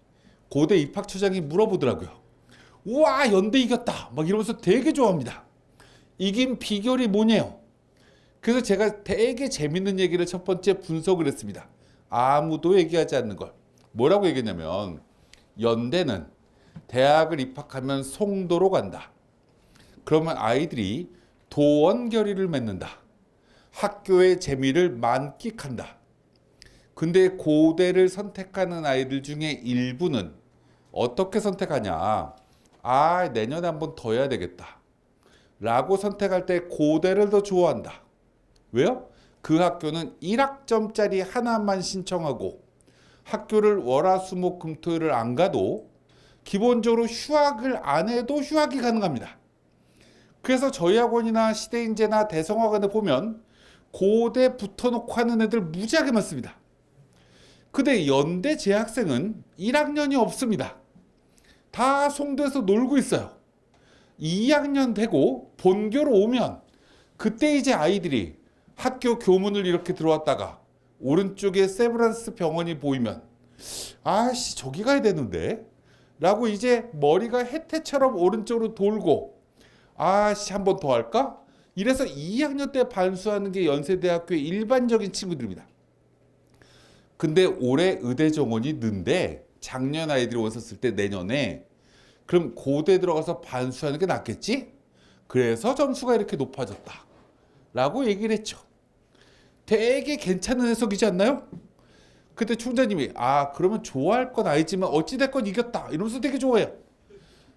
고대 입학처장이 물어보더라고요. 우와, 연대 이겼다 막 이러면서 되게 좋아합니다. 이긴 비결이 뭐냐요? 그래서 제가 되게 재밌는 얘기를 첫 번째 분석을 했습니다. 아무도 얘기하지 않는 걸. 뭐라고 얘기했냐면, 연대는 대학을 입학하면 송도로 간다. 그러면 아이들이 도원결의를 맺는다. 학교의 재미를 만끽한다. 근데 고대를 선택하는 아이들 중에 일부는 어떻게 선택하냐? 내년에 한번 더 해야 되겠다 라고 선택할 때 고대를 더 좋아한다. 왜요? 그 학교는 1학점짜리 하나만 신청하고 학교를 월화수목금토일을 안 가도 기본적으로 휴학을 안 해도 휴학이 가능합니다. 그래서 저희 학원이나 시대인재나 대성학원에 보면 고대 붙어놓고 하는 애들 무지하게 많습니다. 근데 연대 재학생은 1학년이 없습니다. 다 송도에서 놀고 있어요. 2학년 되고 본교로 오면 그때 이제 아이들이 학교 교문을 이렇게 들어왔다가 오른쪽에 세브란스 병원이 보이면 저기 가야 되는데 라고 이제 머리가 해태처럼 오른쪽으로 돌고 한 번 더 할까? 이래서 2학년 때 반수하는 게 연세대학교의 일반적인 친구들입니다. 근데 올해 의대 정원이 는데 작년 아이들이 왔었을 때 내년에 그럼 고대 들어가서 반수하는 게 낫겠지? 그래서 점수가 이렇게 높아졌다 라고 얘기를 했죠. 되게 괜찮은 해석이지 않나요? 그때 총장님이 그러면 좋아할 건 아니지만 어찌됐건 이겼다 이러면서 되게 좋아해요.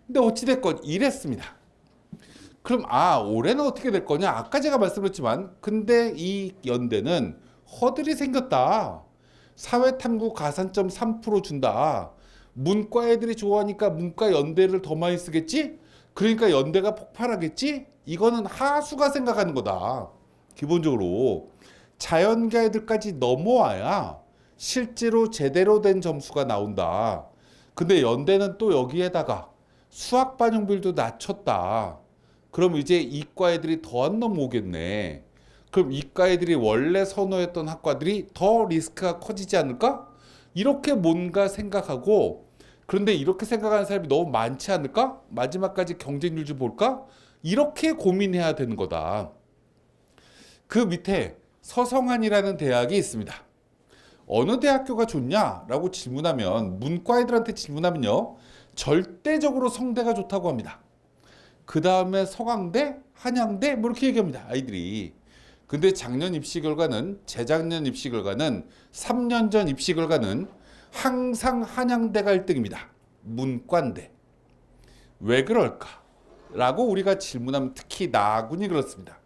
근데 어찌됐건 이랬습니다. 그럼 올해는 어떻게 될 거냐? 아까 제가 말씀드렸지만 근데 이 연대는 허들이 생겼다. 사회탐구 가산점 3% 준다. 문과 애들이 좋아하니까 문과 연대를 더 많이 쓰겠지? 그러니까 연대가 폭발하겠지? 이거는 하수가 생각하는 거다. 기본적으로 자연계 애들까지 넘어와야 실제로 제대로 된 점수가 나온다. 근데 연대는 또 여기에다가 수학 반영비율도 낮췄다. 그럼 이제 이과 애들이 더 안 넘어오겠네. 그럼 이과 애들이 원래 선호했던 학과들이 더 리스크가 커지지 않을까? 이렇게 뭔가 생각하고, 그런데 이렇게 생각하는 사람이 너무 많지 않을까? 마지막까지 경쟁률 좀 볼까? 이렇게 고민해야 되는 거다. 그 밑에 서성한이라는 대학이 있습니다. 어느 대학교가 좋냐라고 질문하면, 문과 애들한테 질문하면요, 절대적으로 성대가 좋다고 합니다. 그 다음에 서강대, 한양대 뭐 이렇게 얘기합니다, 아이들이. 근데 작년 입시 결과는, 재작년 입시 결과는, 3년 전 입시 결과는 항상 한양대가 1등입니다. 문과인데. 왜 그럴까? 라고 우리가 질문하면 특히 나군이 그렇습니다.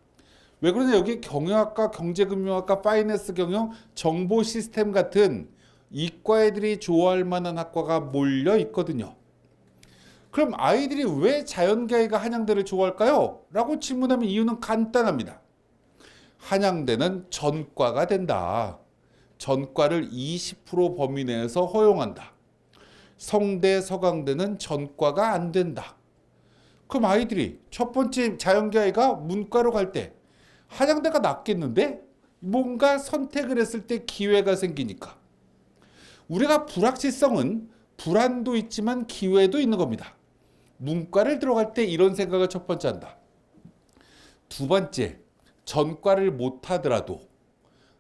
왜 그러냐? 여기 경영학과, 경제금융학과, 파이낸스 경영, 정보 시스템 같은 이과 애들이 좋아할 만한 학과가 몰려 있거든요. 그럼 아이들이 왜 자연계가 한양대를 좋아할까요? 라고 질문하면 이유는 간단합니다. 한양대는 전과가 된다. 전과를 20% 범위 내에서 허용한다. 성대, 서강대는 전과가 안 된다. 그럼 아이들이 첫 번째 자연계가 문과로 갈 때 한양대가 낫겠는데? 뭔가 선택을 했을 때 기회가 생기니까. 우리가 불확실성은 불안도 있지만 기회도 있는 겁니다. 문과를 들어갈 때 이런 생각을 첫 번째 한다. 두 번째, 전과를 못 하더라도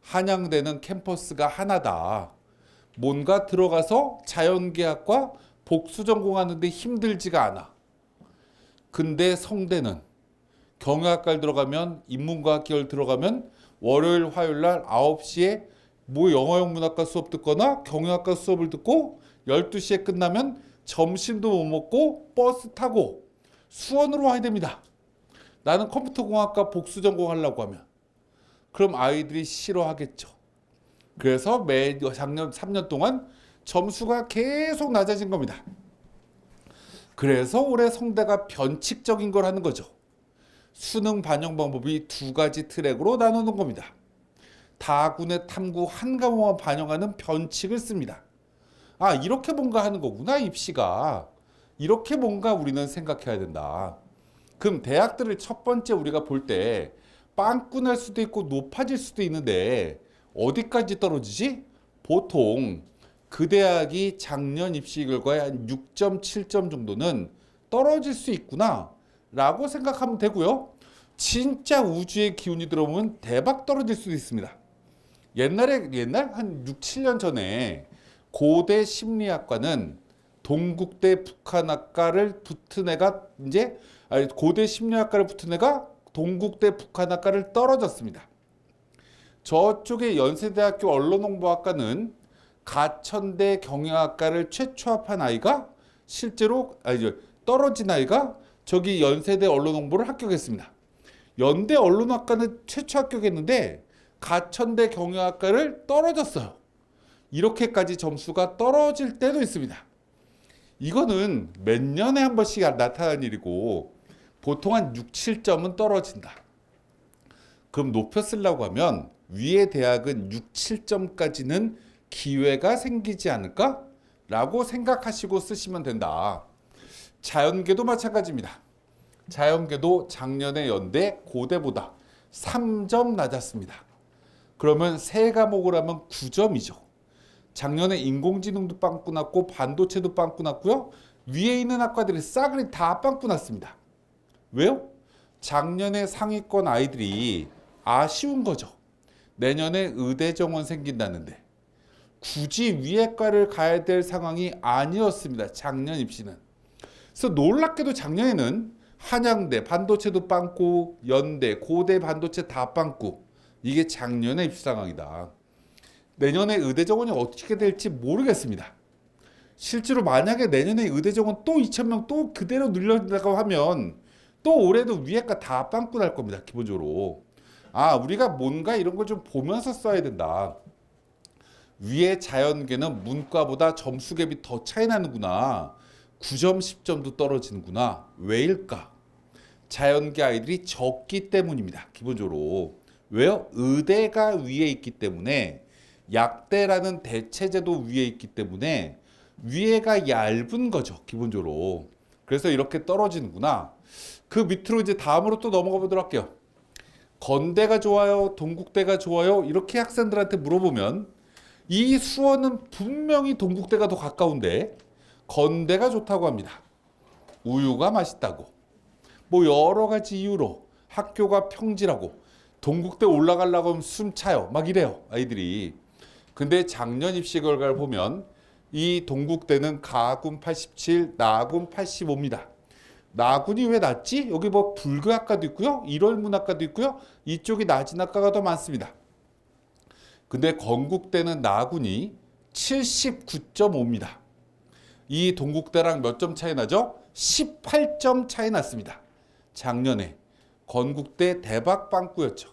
한양대는 캠퍼스가 하나다. 뭔가 들어가서 자연계학과 복수 전공하는데 힘들지가 않아. 근데 성대는 경영학과를 들어가면 인문과학 계열 들어가면 월요일 화요일 날 9시에 뭐 영어영문학과 수업 듣거나 경영학과 수업을 듣고 12시에 끝나면 점심도 못 먹고 버스 타고 수원으로 와야 됩니다. 나는 컴퓨터공학과 복수 전공하려고 하면 그럼 아이들이 싫어하겠죠. 그래서 작년 3년 동안 점수가 계속 낮아진 겁니다. 그래서 올해 성대가 변칙적인 걸 하는 거죠. 수능 반영 방법이 두 가지 트랙으로 나누는 겁니다. 다군의 탐구 한 과목만 반영하는 변칙을 씁니다. 아, 이렇게 뭔가 하는 거구나, 입시가. 이렇게 뭔가 우리는 생각해야 된다. 그럼 대학들을 첫 번째 우리가 볼 때 빵꾸 날 수도 있고 높아질 수도 있는데 어디까지 떨어지지? 보통 그 대학이 작년 입시 결과에 한 6.7점 정도는 떨어질 수 있구나 라고 생각하면 되고요. 진짜 우주의 기운이 들어오면 대박 떨어질 수도 있습니다. 옛날 한 6, 7년 전에 고대 심리학과는 동국대 북한학과를 붙은 애가 고대 심리학과를 붙은 애가 동국대 북한학과를 떨어졌습니다. 저쪽에 연세대학교 언론홍보학과는 가천대 경영학과를 최초 합한 아이가 실제로 떨어진 아이가 저기 연세대 언론홍보를 합격했습니다. 연대 언론학과는 최초 합격했는데 가천대 경영학과를 떨어졌어요. 이렇게까지 점수가 떨어질 때도 있습니다. 이거는 몇 년에 한 번씩 나타나는 일이고 보통 한 6, 7점은 떨어진다. 그럼 높여 쓰려고 하면 위의 대학은 6, 7점까지는 기회가 생기지 않을까? 라고 생각하시고 쓰시면 된다. 자연계도 마찬가지입니다. 자연계도 작년에 연대 고대보다 3점 낮았습니다. 그러면 세 과목을 하면 9점이죠. 작년에 인공지능도 빵꾸 났고 반도체도 빵꾸 났고요. 위에 있는 학과들이 싸그리 다 빵꾸 났습니다. 왜요? 작년에 상위권 아이들이 아쉬운 거죠. 내년에 의대 정원 생긴다는데 굳이 위에 과를 가야 될 상황이 아니었습니다. 작년 입시는. 그래서 놀랍게도 작년에는 한양대 반도체도 빵꾸, 연대, 고대 반도체 다 빵꾸. 이게 작년의 입시 상황이다. 내년에 의대 정원이 어떻게 될지 모르겠습니다. 실제로 만약에 내년에 의대 정원 또 2,000명 또 그대로 늘려진다고 하면 또 올해도 위에가 다 빵꾸 날 겁니다. 기본적으로. 아, 우리가 뭔가 이런 걸 좀 보면서 써야 된다. 위에 자연계는 문과보다 점수 갭이 더 차이 나는구나. 9점, 10점도 떨어지는구나. 왜일까? 자연계 아이들이 적기 때문입니다. 기본적으로. 왜요? 의대가 위에 있기 때문에 약대라는 대체제도 위에 있기 때문에 위에가 얇은 거죠. 기본적으로. 그래서 이렇게 떨어지는구나. 그 밑으로 이제 다음으로 또 넘어가 보도록 할게요. 건대가 좋아요? 동국대가 좋아요? 이렇게 학생들한테 물어보면 이 수원은 분명히 동국대가 더 가까운데 건대가 좋다고 합니다. 우유가 맛있다고. 뭐 여러 가지 이유로 학교가 평지라고 동국대 올라가려고 하면 숨 차요. 막 이래요. 아이들이. 근데 작년 입시 결과를 보면 이 동국대는 가군 87, 나군 85입니다. 나군이 왜 낮지? 여기 뭐 불교학과도 있고요. 일월문학과도 있고요. 이쪽이 낮은 학과가 더 많습니다. 근데 건국대는 나군이 79.5입니다. 이 동국대랑 몇 점 차이 나죠? 18점 차이 났습니다. 작년에 건국대 대박 빵꾸였죠.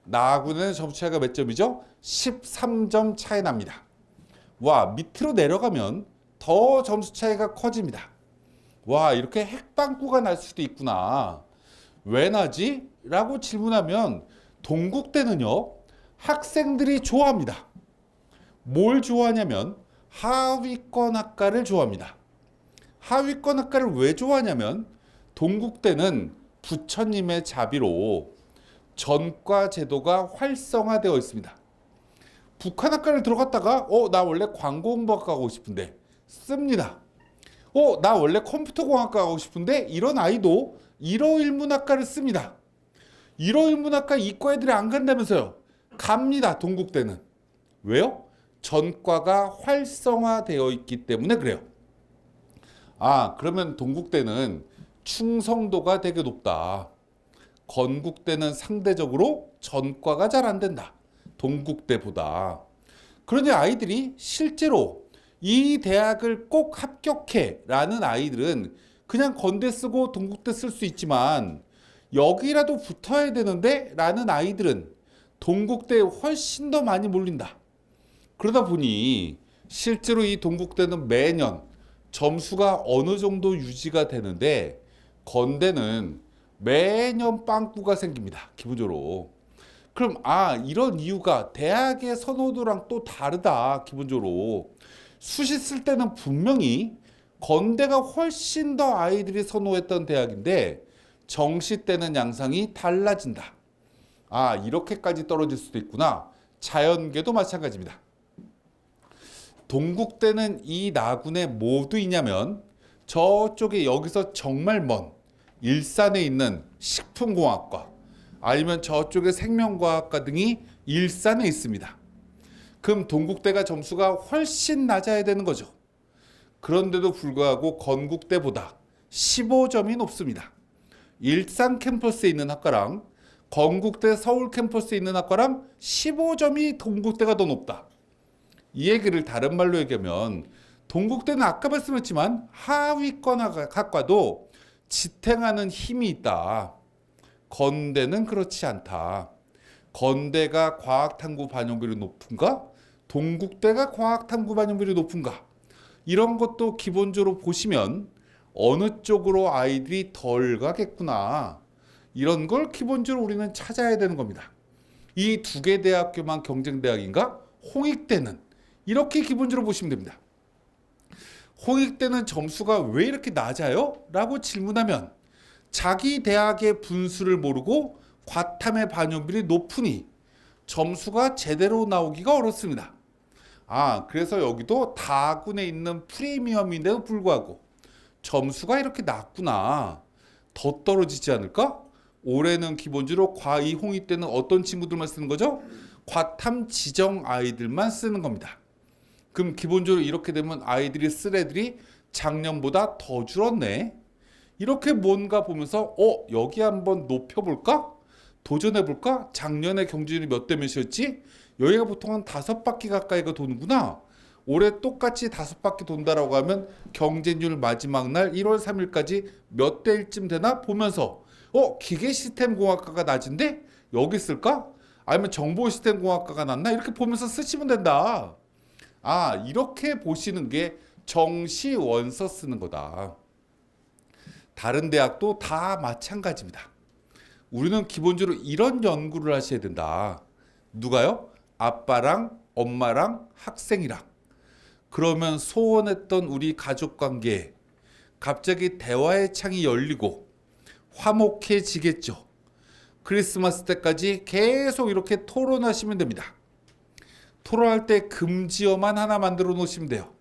나하고는 점수 차이가 몇 점이죠? 13점 차이 납니다. 와, 밑으로 내려가면 더 점수 차이가 커집니다. 와, 이렇게 핵빵꾸가 날 수도 있구나. 왜 나지? 라고 질문하면 동국대는요, 학생들이 좋아합니다. 뭘 좋아하냐면 하위권 학과를 좋아합니다. 하위권 학과를 왜 좋아하냐면 동국대는 부처님의 자비로 전과 제도가 활성화되어 있습니다. 북한학과를 들어갔다가 나 원래 광고공부학과 가고 싶은데 씁니다. 나 원래 컴퓨터공학과 가고 싶은데 이런 아이도 일어일문학과를 씁니다. 일어일문학과 이과 애들이 안 간다면서요. 갑니다. 동국대는. 왜요? 전과가 활성화되어 있기 때문에 그래요. 그러면 동국대는 충성도가 되게 높다. 건국대는 상대적으로 전과가 잘 안 된다. 동국대보다. 그러니 아이들이 실제로 이 대학을 꼭 합격해 라는 아이들은 그냥 건대 쓰고 동국대 쓸 수 있지만 여기라도 붙어야 되는데 라는 아이들은 동국대에 훨씬 더 많이 몰린다. 그러다 보니 실제로 이 동국대는 매년 점수가 어느 정도 유지가 되는데 건대는 매년 빵꾸가 생깁니다. 기본적으로. 그럼 이런 이유가 대학의 선호도랑 또 다르다. 기본적으로. 수시 쓸 때는 분명히 건대가 훨씬 더 아이들이 선호했던 대학인데 정시 때는 양상이 달라진다. 이렇게까지 떨어질 수도 있구나. 자연계도 마찬가지입니다. 동국대는 이 나군에 모두 있냐면 저쪽에 여기서 정말 먼 일산에 있는 식품공학과 아니면 저쪽에 생명과학과 등이 일산에 있습니다. 그럼 동국대가 점수가 훨씬 낮아야 되는 거죠. 그런데도 불구하고 건국대보다 15점이 높습니다. 일산 캠퍼스에 있는 학과랑 건국대 서울 캠퍼스에 있는 학과랑 15점이 동국대가 더 높다. 이 얘기를 다른 말로 얘기하면 동국대는 아까 말씀했지만 하위권 학과도 지탱하는 힘이 있다. 건대는 그렇지 않다. 건대가 과학탐구 반영비율이 높은가? 동국대가 과학탐구 반영비율이 높은가? 이런 것도 기본적으로 보시면 어느 쪽으로 아이들이 덜 가겠구나. 이런 걸 기본적으로 우리는 찾아야 되는 겁니다. 이 두 개 대학교만 경쟁대학인가? 홍익대는 이렇게 기본적으로 보시면 됩니다. 홍익대는 점수가 왜 이렇게 낮아요? 라고 질문하면 자기 대학의 분수를 모르고 과탐의 반영비율이 높으니 점수가 제대로 나오기가 어렵습니다. 그래서 여기도 다군에 있는 프리미엄인데도 불구하고 점수가 이렇게 낮구나. 더 떨어지지 않을까? 올해는 기본적으로 이 홍익대는 어떤 친구들만 쓰는 거죠? 과탐 지정 아이들만 쓰는 겁니다. 그럼 기본적으로 이렇게 되면 아이들이 쓸 애들이 작년보다 더 줄었네. 이렇게 뭔가 보면서 여기 한번 높여볼까? 도전해볼까? 작년에 경쟁률이 몇 대 몇이었지? 여기가 보통 한 5바퀴 가까이가 도는구나. 올해 똑같이 5바퀴 돈다라고 하면 경쟁률 마지막 날 1월 3일까지 몇 대 1쯤 되나 보면서 기계시스템공학과가 낮은데 여기 쓸까? 아니면 정보시스템공학과가 낫나? 이렇게 보면서 쓰시면 된다. 이렇게 보시는 게 정시원서 쓰는 거다. 다른 대학도 다 마찬가지입니다. 우리는 기본적으로 이런 연구를 하셔야 된다. 누가요? 아빠랑 엄마랑 학생이랑. 그러면 소원했던 우리 가족관계에 갑자기 대화의 창이 열리고 화목해지겠죠. 크리스마스 때까지 계속 이렇게 토론하시면 됩니다. 토론할 때 금지어만 하나 만들어 놓으시면 돼요.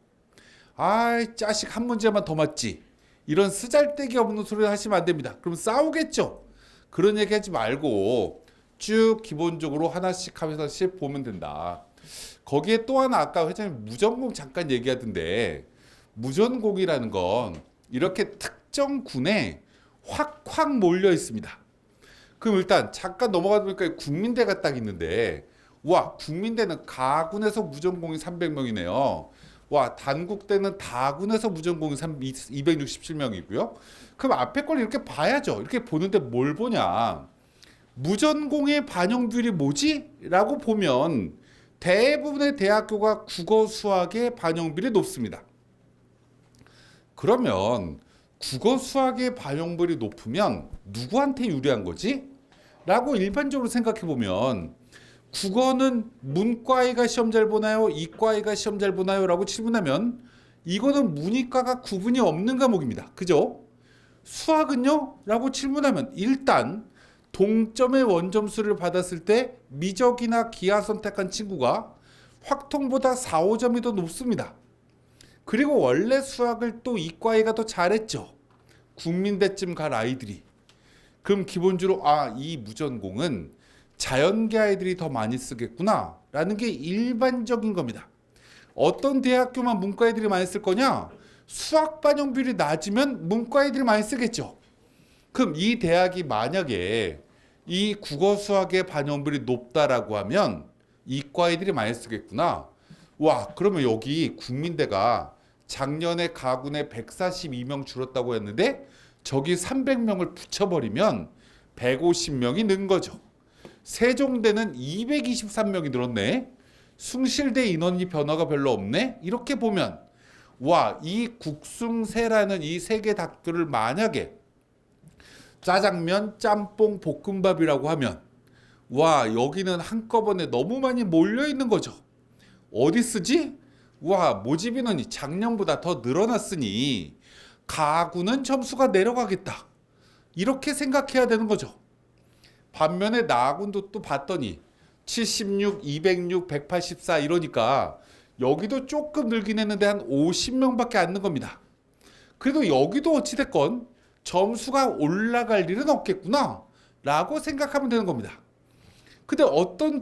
자식 한 문제만 더 맞지. 이런 쓰잘데기 없는 소리 하시면 안 됩니다. 그럼 싸우겠죠. 그런 얘기 하지 말고 쭉 기본적으로 하나씩 하나씩 보면 된다. 거기에 또 하나 아까 회장님 무전공 잠깐 얘기하던데 무전공이라는 건 이렇게 특정 군에 확 몰려 있습니다. 그럼 일단 잠깐 넘어가다 보니까 국민대가 딱 있는데 국민대는 가군에서 무전공이 300명이네요. 와, 단국대는 다군에서 무전공이 267명이고요. 그럼 앞에 걸 이렇게 봐야죠. 이렇게 보는데 뭘 보냐? 무전공의 반영 비율이 뭐지? 라고 보면 대부분의 대학교가 국어 수학의 반영 비율이 높습니다. 그러면 국어 수학의 반영 비율이 높으면 누구한테 유리한 거지? 라고 일반적으로 생각해 보면 국어는 문과이가 시험 잘 보나요? 이과이가 시험 잘 보나요? 라고 질문하면 이거는 문이과가 구분이 없는 과목입니다. 그죠? 수학은요? 라고 질문하면 일단 동점의 원점수를 받았을 때 미적이나 기하 선택한 친구가 확통보다 4, 5점이 더 높습니다. 그리고 원래 수학을 또 이과이가 더 잘했죠. 국민대쯤 갈 아이들이. 그럼 기본적으로 이 무전공은 자연계 아이들이 더 많이 쓰겠구나 라는 게 일반적인 겁니다. 어떤 대학교만 문과 애들이 많이 쓸 거냐? 수학 반영 비율이 낮으면 문과 애들이 많이 쓰겠죠. 그럼 이 대학이 만약에 이 국어 수학의 반영 비율이 높다라고 하면 이과 애들이 많이 쓰겠구나. 와, 그러면 여기 국민대가 작년에 가군에 142명 줄었다고 했는데 저기 300명을 붙여버리면 150명이 는 거죠. 세종대는 223명이 늘었네. 숭실대 인원이 변화가 별로 없네. 이렇게 보면 와, 이 국숭세라는 이 세 개 닭들을 만약에 짜장면, 짬뽕, 볶음밥이라고 하면 와, 여기는 한꺼번에 너무 많이 몰려 있는 거죠. 어디 쓰지? 와, 모집 인원이 작년보다 더 늘어났으니 가구는 점수가 내려가겠다. 이렇게 생각해야 되는 거죠. 반면에 나군도 또 봤더니 76, 206, 184 이러니까 여기도 조금 늘긴 했는데 한 50명밖에 안 는 겁니다. 그래도 여기도 어찌됐건 점수가 올라갈 일은 없겠구나 라고 생각하면 되는 겁니다. 근데 어떤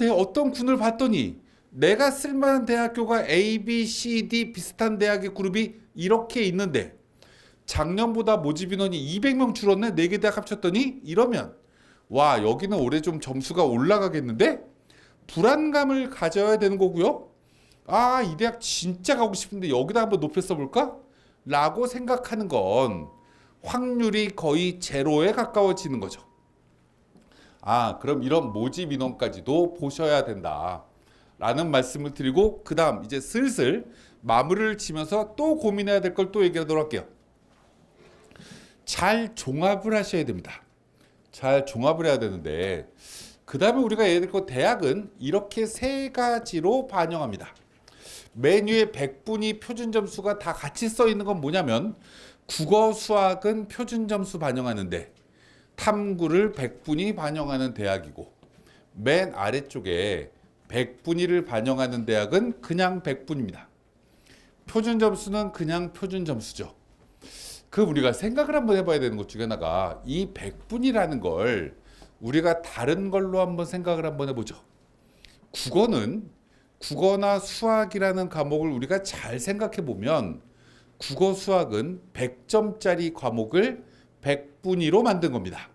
군을 봤더니 내가 쓸만한 대학교가 A, B, C, D 비슷한 대학의 그룹이 이렇게 있는데 작년보다 모집 인원이 200명 줄었네. 4개 대학 합쳤더니 이러면 와, 여기는 올해 좀 점수가 올라가겠는데? 불안감을 가져야 되는 거고요. 이 대학 진짜 가고 싶은데 여기다 한번 높여 볼까? 라고 생각하는 건 확률이 거의 제로에 가까워지는 거죠. 그럼 이런 모집 인원까지도 보셔야 된다. 라는 말씀을 드리고 그 다음 이제 슬슬 마무리를 치면서 또 고민해야 될 걸 또 얘기하도록 할게요. 잘 종합을 하셔야 됩니다. 잘 종합을 해야 되는데 그 다음에 우리가 예를 들어 대학은 이렇게 세 가지로 반영합니다. 메뉴에 100분위 표준 점수가 다 같이 써 있는 건 뭐냐면 국어 수학은 표준 점수 반영하는데 탐구를 100분위 반영하는 대학이고 맨 아래쪽에 100분위를 반영하는 대학은 그냥 100분입니다. 표준 점수는 그냥 표준 점수죠. 우리가 생각을 한번 해봐야 되는 것 중에 하나가 이 100분이라는 걸 우리가 다른 걸로 한번 생각을 한번 해보죠. 국어나 수학이라는 과목을 우리가 잘 생각해 보면 국어 수학은 100점짜리 과목을 100분위로 만든 겁니다.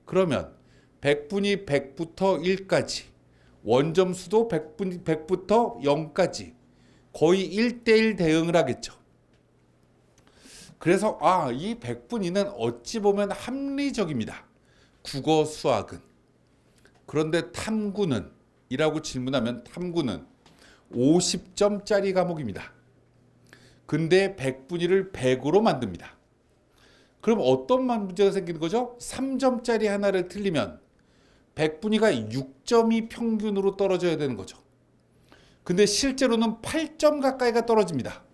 그러면 100분위 100부터 1까지 원점수도 100부터 0까지 거의 1대1 대응을 하겠죠. 그래서 이 100분위는 어찌 보면 합리적입니다. 국어 수학은. 그런데 탐구는 이라고 질문하면 탐구는 50점짜리 과목입니다. 근데 100분위를 100으로 만듭니다. 그럼 어떤 문제가 생기는 거죠? 3점짜리 하나를 틀리면 100분위가 6점이 평균으로 떨어져야 되는 거죠. 근데 실제로는 8점 가까이가 떨어집니다.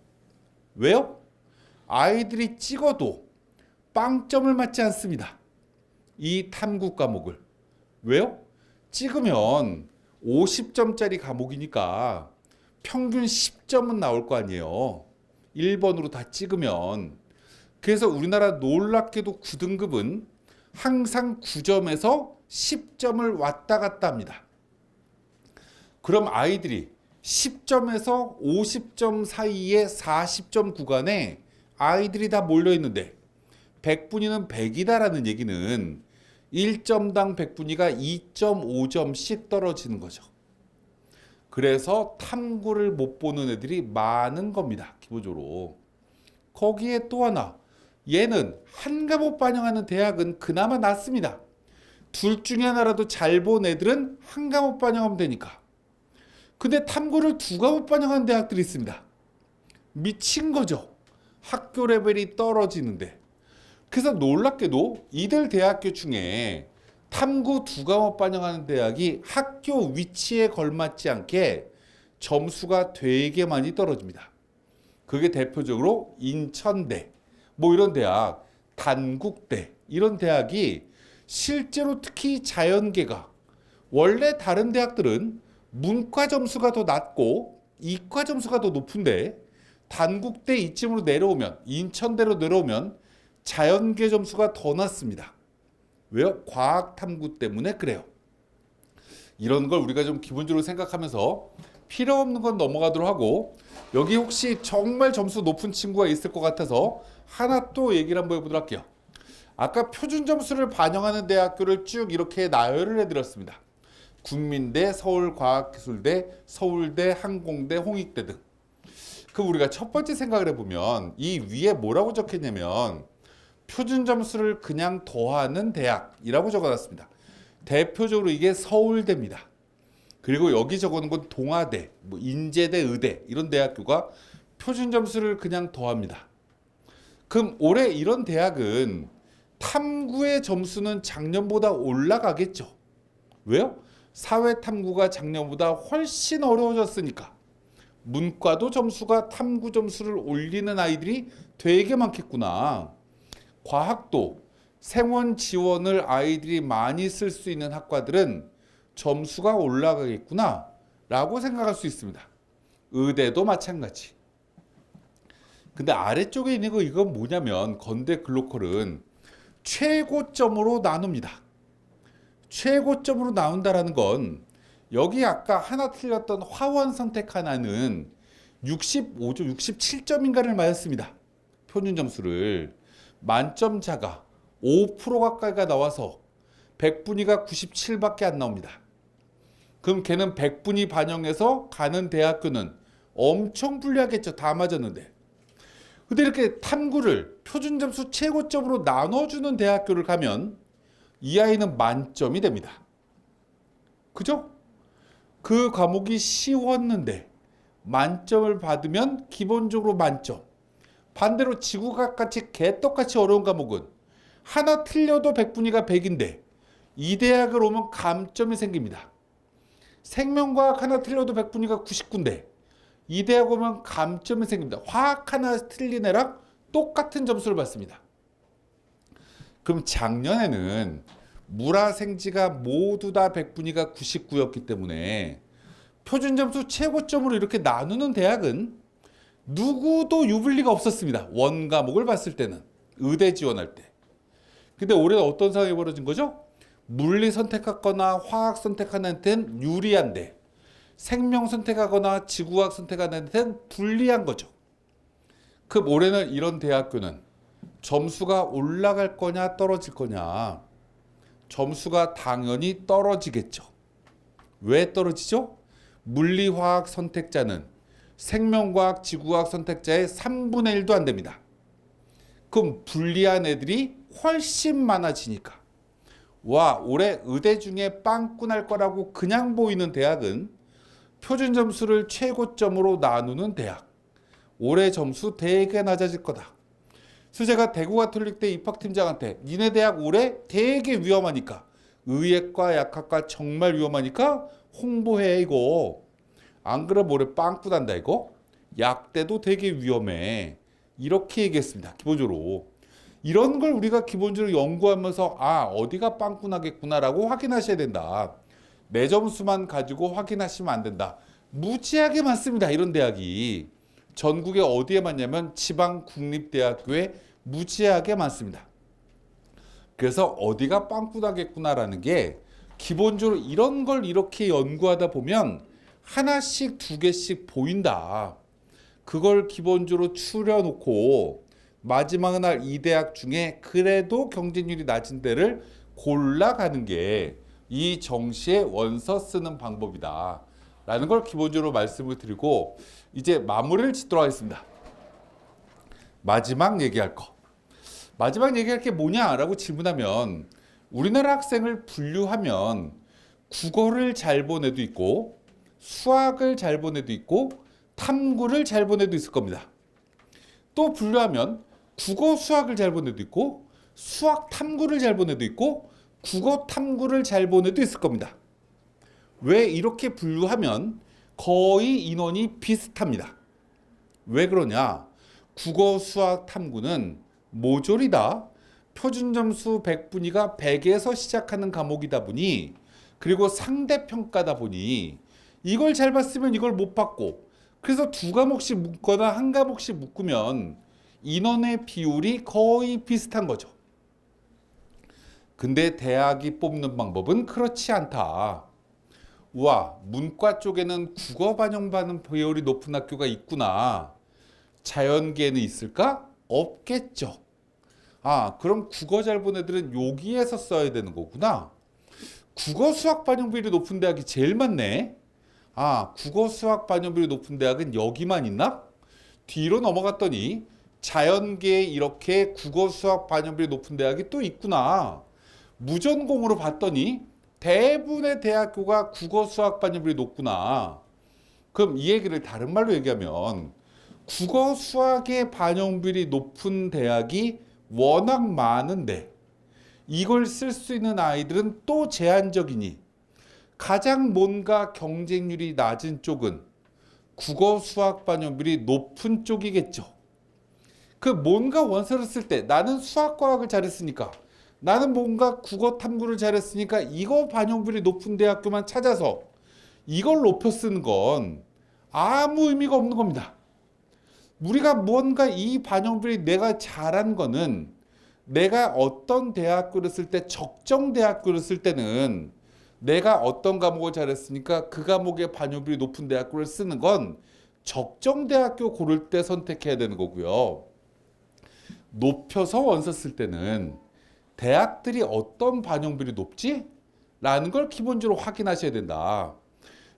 왜요? 아이들이 찍어도 빵점을 맞지 않습니다. 이 탐구 과목을. 왜요? 찍으면 50점짜리 과목이니까 평균 10점은 나올 거 아니에요. 1번으로 다 찍으면. 그래서 우리나라 놀랍게도 9등급은 항상 9점에서 10점을 왔다 갔다 합니다. 그럼 아이들이 10점에서 50점 사이의 40점 구간에 아이들이 다 몰려 있는데 100분위는 100이다라는 얘기는 1점당 100분위가 2.5점씩 떨어지는 거죠. 그래서 탐구를 못 보는 애들이 많은 겁니다. 기본적으로. 거기에 또 하나, 얘는 한 과목 반영하는 대학은 그나마 낫습니다. 둘 중에 하나라도 잘 본 애들은 한 과목 반영하면 되니까. 근데 탐구를 두 과목 반영하는 대학들이 있습니다. 미친 거죠. 학교 레벨이 떨어지는데. 그래서 놀랍게도 이들 대학교 중에 탐구 두 과목 반영하는 대학이 학교 위치에 걸맞지 않게 점수가 되게 많이 떨어집니다. 그게 대표적으로 인천대, 뭐 이런 대학, 단국대 이런 대학이 실제로 특히 자연계가 원래 다른 대학들은 문과 점수가 더 낮고 이과 점수가 더 높은데 단국대 이쯤으로 내려오면 인천대로 내려오면 자연계 점수가 더 낮습니다. 왜요? 과학 탐구 때문에 그래요. 이런 걸 우리가 좀 기본적으로 생각하면서 필요 없는 건 넘어가도록 하고 여기 혹시 정말 점수 높은 친구가 있을 것 같아서 하나 또 얘기를 한번 해보도록 할게요. 아까 표준 점수를 반영하는 대학교를 쭉 이렇게 나열을 해드렸습니다. 국민대, 서울과학기술대, 서울대, 항공대, 홍익대 등. 그럼 우리가 첫 번째 생각을 해보면 이 위에 뭐라고 적혔냐면 표준 점수를 그냥 더하는 대학이라고 적어놨습니다. 대표적으로 이게 서울대입니다. 그리고 여기 적어놓은 건 동아대, 뭐 인제대, 의대 이런 대학교가 표준 점수를 그냥 더합니다. 그럼 올해 이런 대학은 탐구의 점수는 작년보다 올라가겠죠. 왜요? 사회 탐구가 작년보다 훨씬 어려워졌으니까. 문과도 점수가 탐구 점수를 올리는 아이들이 되게 많겠구나. 과학도 생원 지원을 아이들이 많이 쓸 수 있는 학과들은 점수가 올라가겠구나 라고 생각할 수 있습니다. 의대도 마찬가지. 근데 아래쪽에 있는 거 이건 뭐냐면 건대 글로컬은 최고점으로 나눕니다. 최고점으로 나눈다라는 건 여기 아까 하나 틀렸던 화원 선택 하나는 65점, 67점인가를 맞았습니다. 표준 점수를. 만점자가 5% 가까이가 나와서 100분위가 97밖에 안 나옵니다. 그럼 걔는 100분위 반영해서 가는 대학교는 엄청 불리하겠죠. 다 맞았는데. 근데 이렇게 탐구를 표준 점수 최고점으로 나눠주는 대학교를 가면 이 아이는 만점이 됩니다. 그죠? 그 과목이 쉬웠는데 만점을 받으면 기본적으로 만점. 반대로 지구과학같이 개떡같이 어려운 과목은 하나 틀려도 100분위가 100인데 이 대학을 오면 감점이 생깁니다. 생명과학 하나 틀려도 100분위가 99인데 이 대학 오면 감점이 생깁니다. 화학 하나 틀린 애랑 똑같은 점수를 받습니다. 그럼 작년에는 물화생지가 모두 다 100분위가 99였기 때문에 표준 점수 최고점으로 이렇게 나누는 대학은 누구도 유불리가 없었습니다. 원 과목을 봤을 때는. 의대 지원할 때. 근데 올해는 어떤 상황이 벌어진 거죠? 물리 선택하거나 화학 선택하는 데는 유리한데 생명 선택하거나 지구과학 선택하는 데는 불리한 거죠. 그럼 올해는 이런 대학교는 점수가 올라갈 거냐 떨어질 거냐. 점수가 당연히 떨어지겠죠. 왜 떨어지죠? 물리화학 선택자는 생명과학, 지구과학 선택자의 3분의 1도 안 됩니다. 그럼 불리한 애들이 훨씬 많아지니까. 와, 올해 의대 중에 빵꾸 날 거라고 그냥 보이는 대학은 표준 점수를 최고점으로 나누는 대학. 올해 점수 되게 낮아질 거다. 그래서 제가 대구가톨릭대 입학팀장한테 니네 대학 올해 되게 위험하니까 의예과, 약학과 정말 위험하니까 홍보해 이거. 안 그러면 올해 빵꾸 난다 이거. 약대도 되게 위험해. 이렇게 얘기했습니다. 기본적으로. 이런 걸 우리가 기본적으로 연구하면서 어디가 빵꾸 나겠구나라고 확인하셔야 된다. 내 점수만 가지고 확인하시면 안 된다. 무지하게 많습니다. 이런 대학이. 전국에 어디에 많냐면 지방 국립대학교에 무지하게 많습니다. 그래서 어디가 빵꾸 나겠구나라는 게 기본적으로 이런 걸 이렇게 연구하다 보면 하나씩 두 개씩 보인다. 그걸 기본적으로 추려놓고 마지막 날 이 대학 중에 그래도 경쟁률이 낮은 데를 골라가는 게 이 정시에 원서 쓰는 방법이다. 라는 걸 기본적으로 말씀을 드리고 이제 마무리를 짓도록 하겠습니다. 마지막 얘기할 거. 마지막 얘기할 게 뭐냐라고 질문하면 우리나라 학생을 분류하면 국어를 잘 본 애도 있고 수학을 잘 본 애도 있고 탐구를 잘 본 애도 있을 겁니다. 또 분류하면 국어 수학을 잘 본 애도 있고 수학 탐구를 잘 본 애도 있고 국어 탐구를 잘 본 애도 있을 겁니다. 왜 이렇게 분류하면 거의 인원이 비슷합니다. 왜 그러냐? 국어 수학 탐구는 모조리 다 표준 점수 100분위가 100에서 시작하는 과목이다 보니 그리고 상대평가다 보니 이걸 잘 봤으면 이걸 못 봤고 그래서 두 과목씩 묶거나 한 과목씩 묶으면 인원의 비율이 거의 비슷한 거죠. 근데 대학이 뽑는 방법은 그렇지 않다. 우와, 문과 쪽에는 국어 반영받는 비율이 높은 학교가 있구나. 자연계에는 있을까? 없겠죠. 아, 그럼 국어 잘 본 애들은 여기에서 써야 되는 거구나. 국어 수학 반영 비율이 높은 대학이 제일 많네. 아, 국어 수학 반영 비율이 높은 대학은 여기만 있나? 뒤로 넘어갔더니 자연계에 이렇게 국어 수학 반영 비율이 높은 대학이 또 있구나. 무전공으로 봤더니 대부분의 대학교가 국어 수학 반영 비율이 높구나. 그럼 이 얘기를 다른 말로 얘기하면 국어 수학의 반영 비율이 높은 대학이 워낙 많은데 이걸 쓸 수 있는 아이들은 또 제한적이니 가장 뭔가 경쟁률이 낮은 쪽은 국어 수학 반영 비율이 높은 쪽이겠죠. 그 뭔가 원서를 쓸 때 나는 수학과학을 잘했으니까 나는 뭔가 국어 탐구를 잘했으니까 이거 반영 비율이 높은 대학교만 찾아서 이걸 높여 쓰는 건 아무 의미가 없는 겁니다. 우리가 뭔가 이 반영 비율이 내가 잘한 거는 내가 어떤 대학교를 쓸 때 적정 대학교를 쓸 때는 내가 어떤 과목을 잘했으니까 그 과목의 반영 비율이 높은 대학교를 쓰는 건 적정 대학교 고를 때 선택해야 되는 거고요. 높여서 원서 쓸 때는 대학들이 어떤 반영 비율이 높지? 라는 걸 기본적으로 확인하셔야 된다.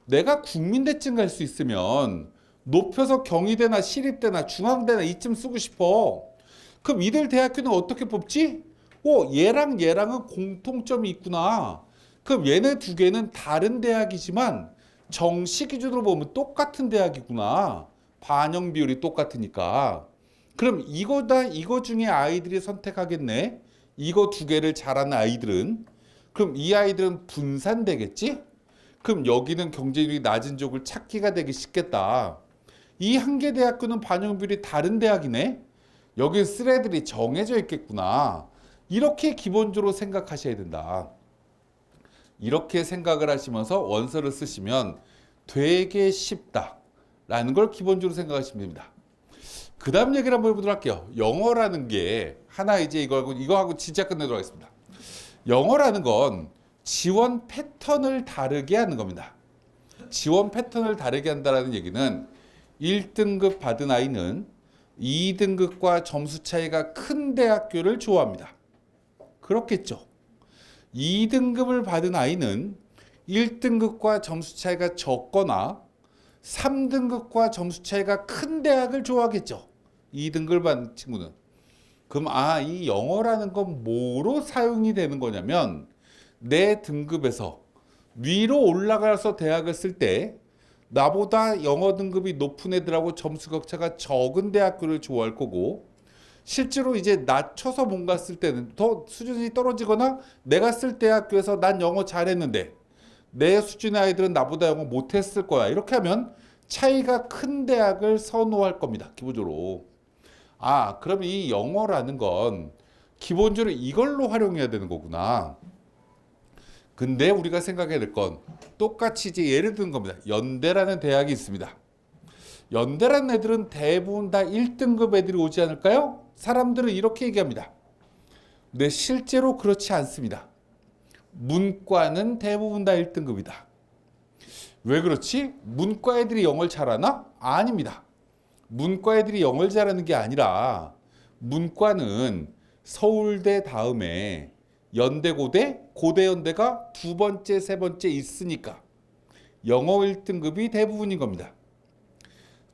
내가 국민대쯤 갈 수 있으면 높여서 경희대나 시립대나 중앙대나 이쯤 쓰고 싶어. 그럼 이들 대학교는 어떻게 뽑지? 얘랑 얘랑은 공통점이 있구나. 그럼 얘네 두 개는 다른 대학이지만 정시 기준으로 보면 똑같은 대학이구나. 반영 비율이 똑같으니까. 그럼 이거 중에 아이들이 선택하겠네. 이거 두 개를 잘하는 아이들은. 그럼 이 아이들은 분산되겠지? 그럼 여기는 경쟁률이 낮은 쪽을 찾기가 되기 쉽겠다. 이 한 개 대학교는 반영 비율이 다른 대학이네. 여기 쓸 애들이 정해져 있겠구나. 이렇게 기본적으로 생각하셔야 된다. 이렇게 생각을 하시면서 원서를 쓰시면 되게 쉽다라는 걸 기본적으로 생각하시면 됩니다. 그 다음 얘기를 한번 해보도록 할게요. 영어라는 게 하나 이제 이거하고 진짜 끝내도록 하겠습니다. 영어라는 건 지원 패턴을 다르게 하는 겁니다. 지원 패턴을 다르게 한다는 얘기는 1등급 받은 아이는 2등급과 점수 차이가 큰 대학교를 좋아합니다. 그렇겠죠. 2등급을 받은 아이는 1등급과 점수 차이가 적거나 3등급과 점수 차이가 큰 대학을 좋아하겠죠. 2등급을 받은 친구는. 그럼 이 영어라는 건 뭐로 사용이 되는 거냐면 내 등급에서 위로 올라가서 대학을 쓸 때 나보다 영어 등급이 높은 애들하고 점수 격차가 적은 대학교를 좋아할 거고 실제로 이제 낮춰서 뭔가 쓸 때는 더 수준이 떨어지거나 내가 쓸 대학교에서 난 영어 잘했는데 내 수준의 아이들은 나보다 영어 못했을 거야. 이렇게 하면 차이가 큰 대학을 선호할 겁니다. 기본적으로. 그럼 이 영어라는 건 기본적으로 이걸로 활용해야 되는 거구나. 근데 우리가 생각해야 될 건 똑같이 이제 예를 드는 겁니다. 연대라는 대학이 있습니다. 연대라는 애들은 대부분 다 1등급 애들이 오지 않을까요? 사람들은 이렇게 얘기합니다. 근데 실제로 그렇지 않습니다. 문과는 대부분 다 1등급이다. 왜 그렇지? 문과 애들이 영어를 잘하나? 아닙니다. 문과 애들이 영어를 잘하는 게 아니라 문과는 서울대 다음에 연대, 고대, 고대, 연대가 두 번째, 세 번째 있으니까 영어 1등급이 대부분인 겁니다.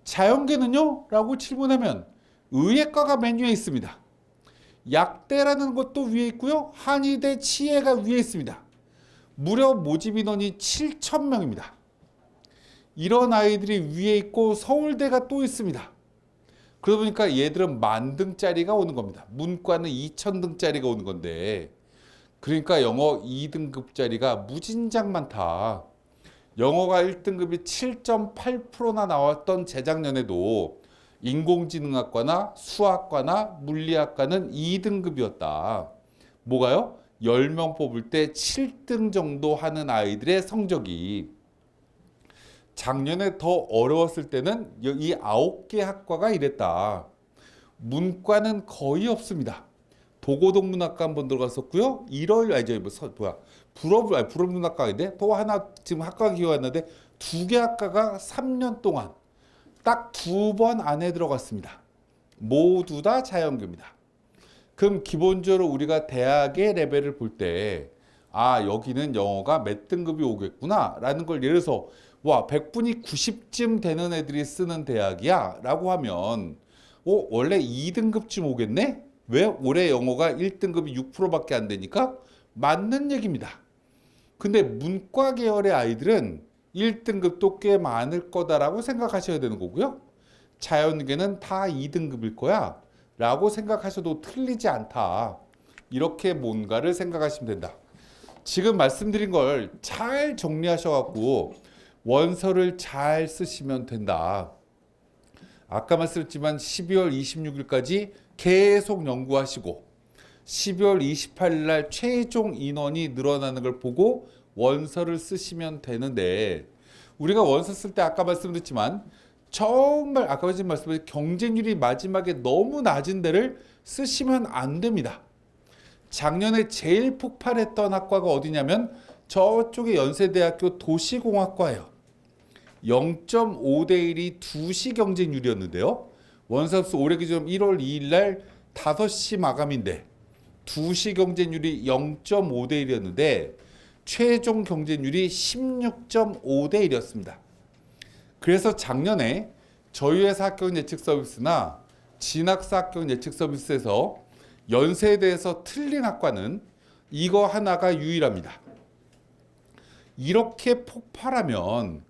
자연계는요? 라고 질문하면 의예과가 맨 위에 있습니다. 약대라는 것도 위에 있고요. 한의대, 치예가 위에 있습니다. 무려 모집 인원이 7,000명입니다. 이런 아이들이 위에 있고 서울대가 또 있습니다. 그러다 보니까 얘들은 10,000등짜리가 오는 겁니다. 문과는 2,000등짜리가 오는 건데 그러니까 영어 2등급짜리가 무진장 많다. 영어가 1등급이 7.8%나 나왔던 재작년에도 인공지능학과나 수학과나 물리학과는 2등급이었다. 뭐가요? 10명 뽑을 때 7등 정도 하는 아이들의 성적이 작년에 더 어려웠을 때는 이 9개 학과가 이랬다. 문과는 거의 없습니다. 도고동문학과 한번 들어갔었고요. 불업문학과인데 또 하나 지금 학과가 기억났는데 2개 학과가 3년 동안 딱 2번 안에 들어갔습니다. 모두 다 자연계입니다. 그럼 기본적으로 우리가 대학의 레벨을 볼 때 여기는 영어가 몇 등급이 오겠구나 라는 걸 예를 들어서 100분이 90쯤 되는 애들이 쓰는 대학이야 라고 하면 원래 2등급쯤 오겠네? 왜? 올해 영어가 1등급이 6%밖에 안 되니까 맞는 얘기입니다. 근데 문과 계열의 아이들은 1등급도 꽤 많을 거다라고 생각하셔야 되는 거고요. 자연계는 다 2등급일 거야 라고 생각하셔도 틀리지 않다. 이렇게 뭔가를 생각하시면 된다. 지금 말씀드린 걸 잘 정리하셔갖고 원서를 잘 쓰시면 된다. 아까 말씀드렸지만 12월 26일까지 계속 연구하시고 12월 28일 날 최종 인원이 늘어나는 걸 보고 원서를 쓰시면 되는데 우리가 원서 쓸 때 아까 말씀드렸지만 정말 아까 말씀드린 경쟁률이 마지막에 너무 낮은 데를 쓰시면 안 됩니다. 작년에 제일 폭발했던 학과가 어디냐면 저쪽에 연세대학교 도시공학과예요. 0.5대 1이 2시 경쟁률이었는데요. 원서접수 올해 기준 1월 2일 날 5시 마감인데 2시 경쟁률이 0.5대 1이었는데 최종 경쟁률이 16.5대 1이었습니다. 그래서 작년에 저희 회사 합격 예측 서비스나 진학사 합격 예측 서비스에서 연세대에서 틀린 학과는 이거 하나가 유일합니다. 이렇게 폭발하면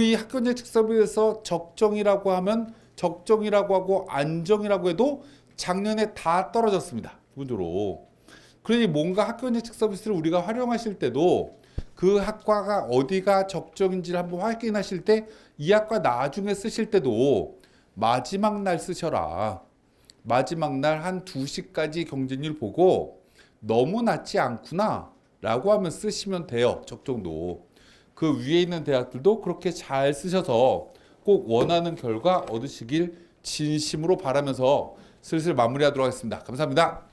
이 학교 예측 서비스에서 적정이라고 하면 적정이라고 하고 안정이라고 해도 작년에 다 떨어졌습니다. 기본적으로. 그러니 뭔가 학교 예측 서비스를 우리가 활용하실 때도 그 학과가 어디가 적정인지를 한번 확인하실 때 이 학과 나중에 쓰실 때도 마지막 날 쓰셔라. 마지막 날 한 2시까지 경쟁률 보고 너무 낮지 않구나 라고 하면 쓰시면 돼요. 적정도. 그 위에 있는 대학들도 그렇게 잘 쓰셔서 꼭 원하는 결과 얻으시길 진심으로 바라면서 슬슬 마무리하도록 하겠습니다. 감사합니다.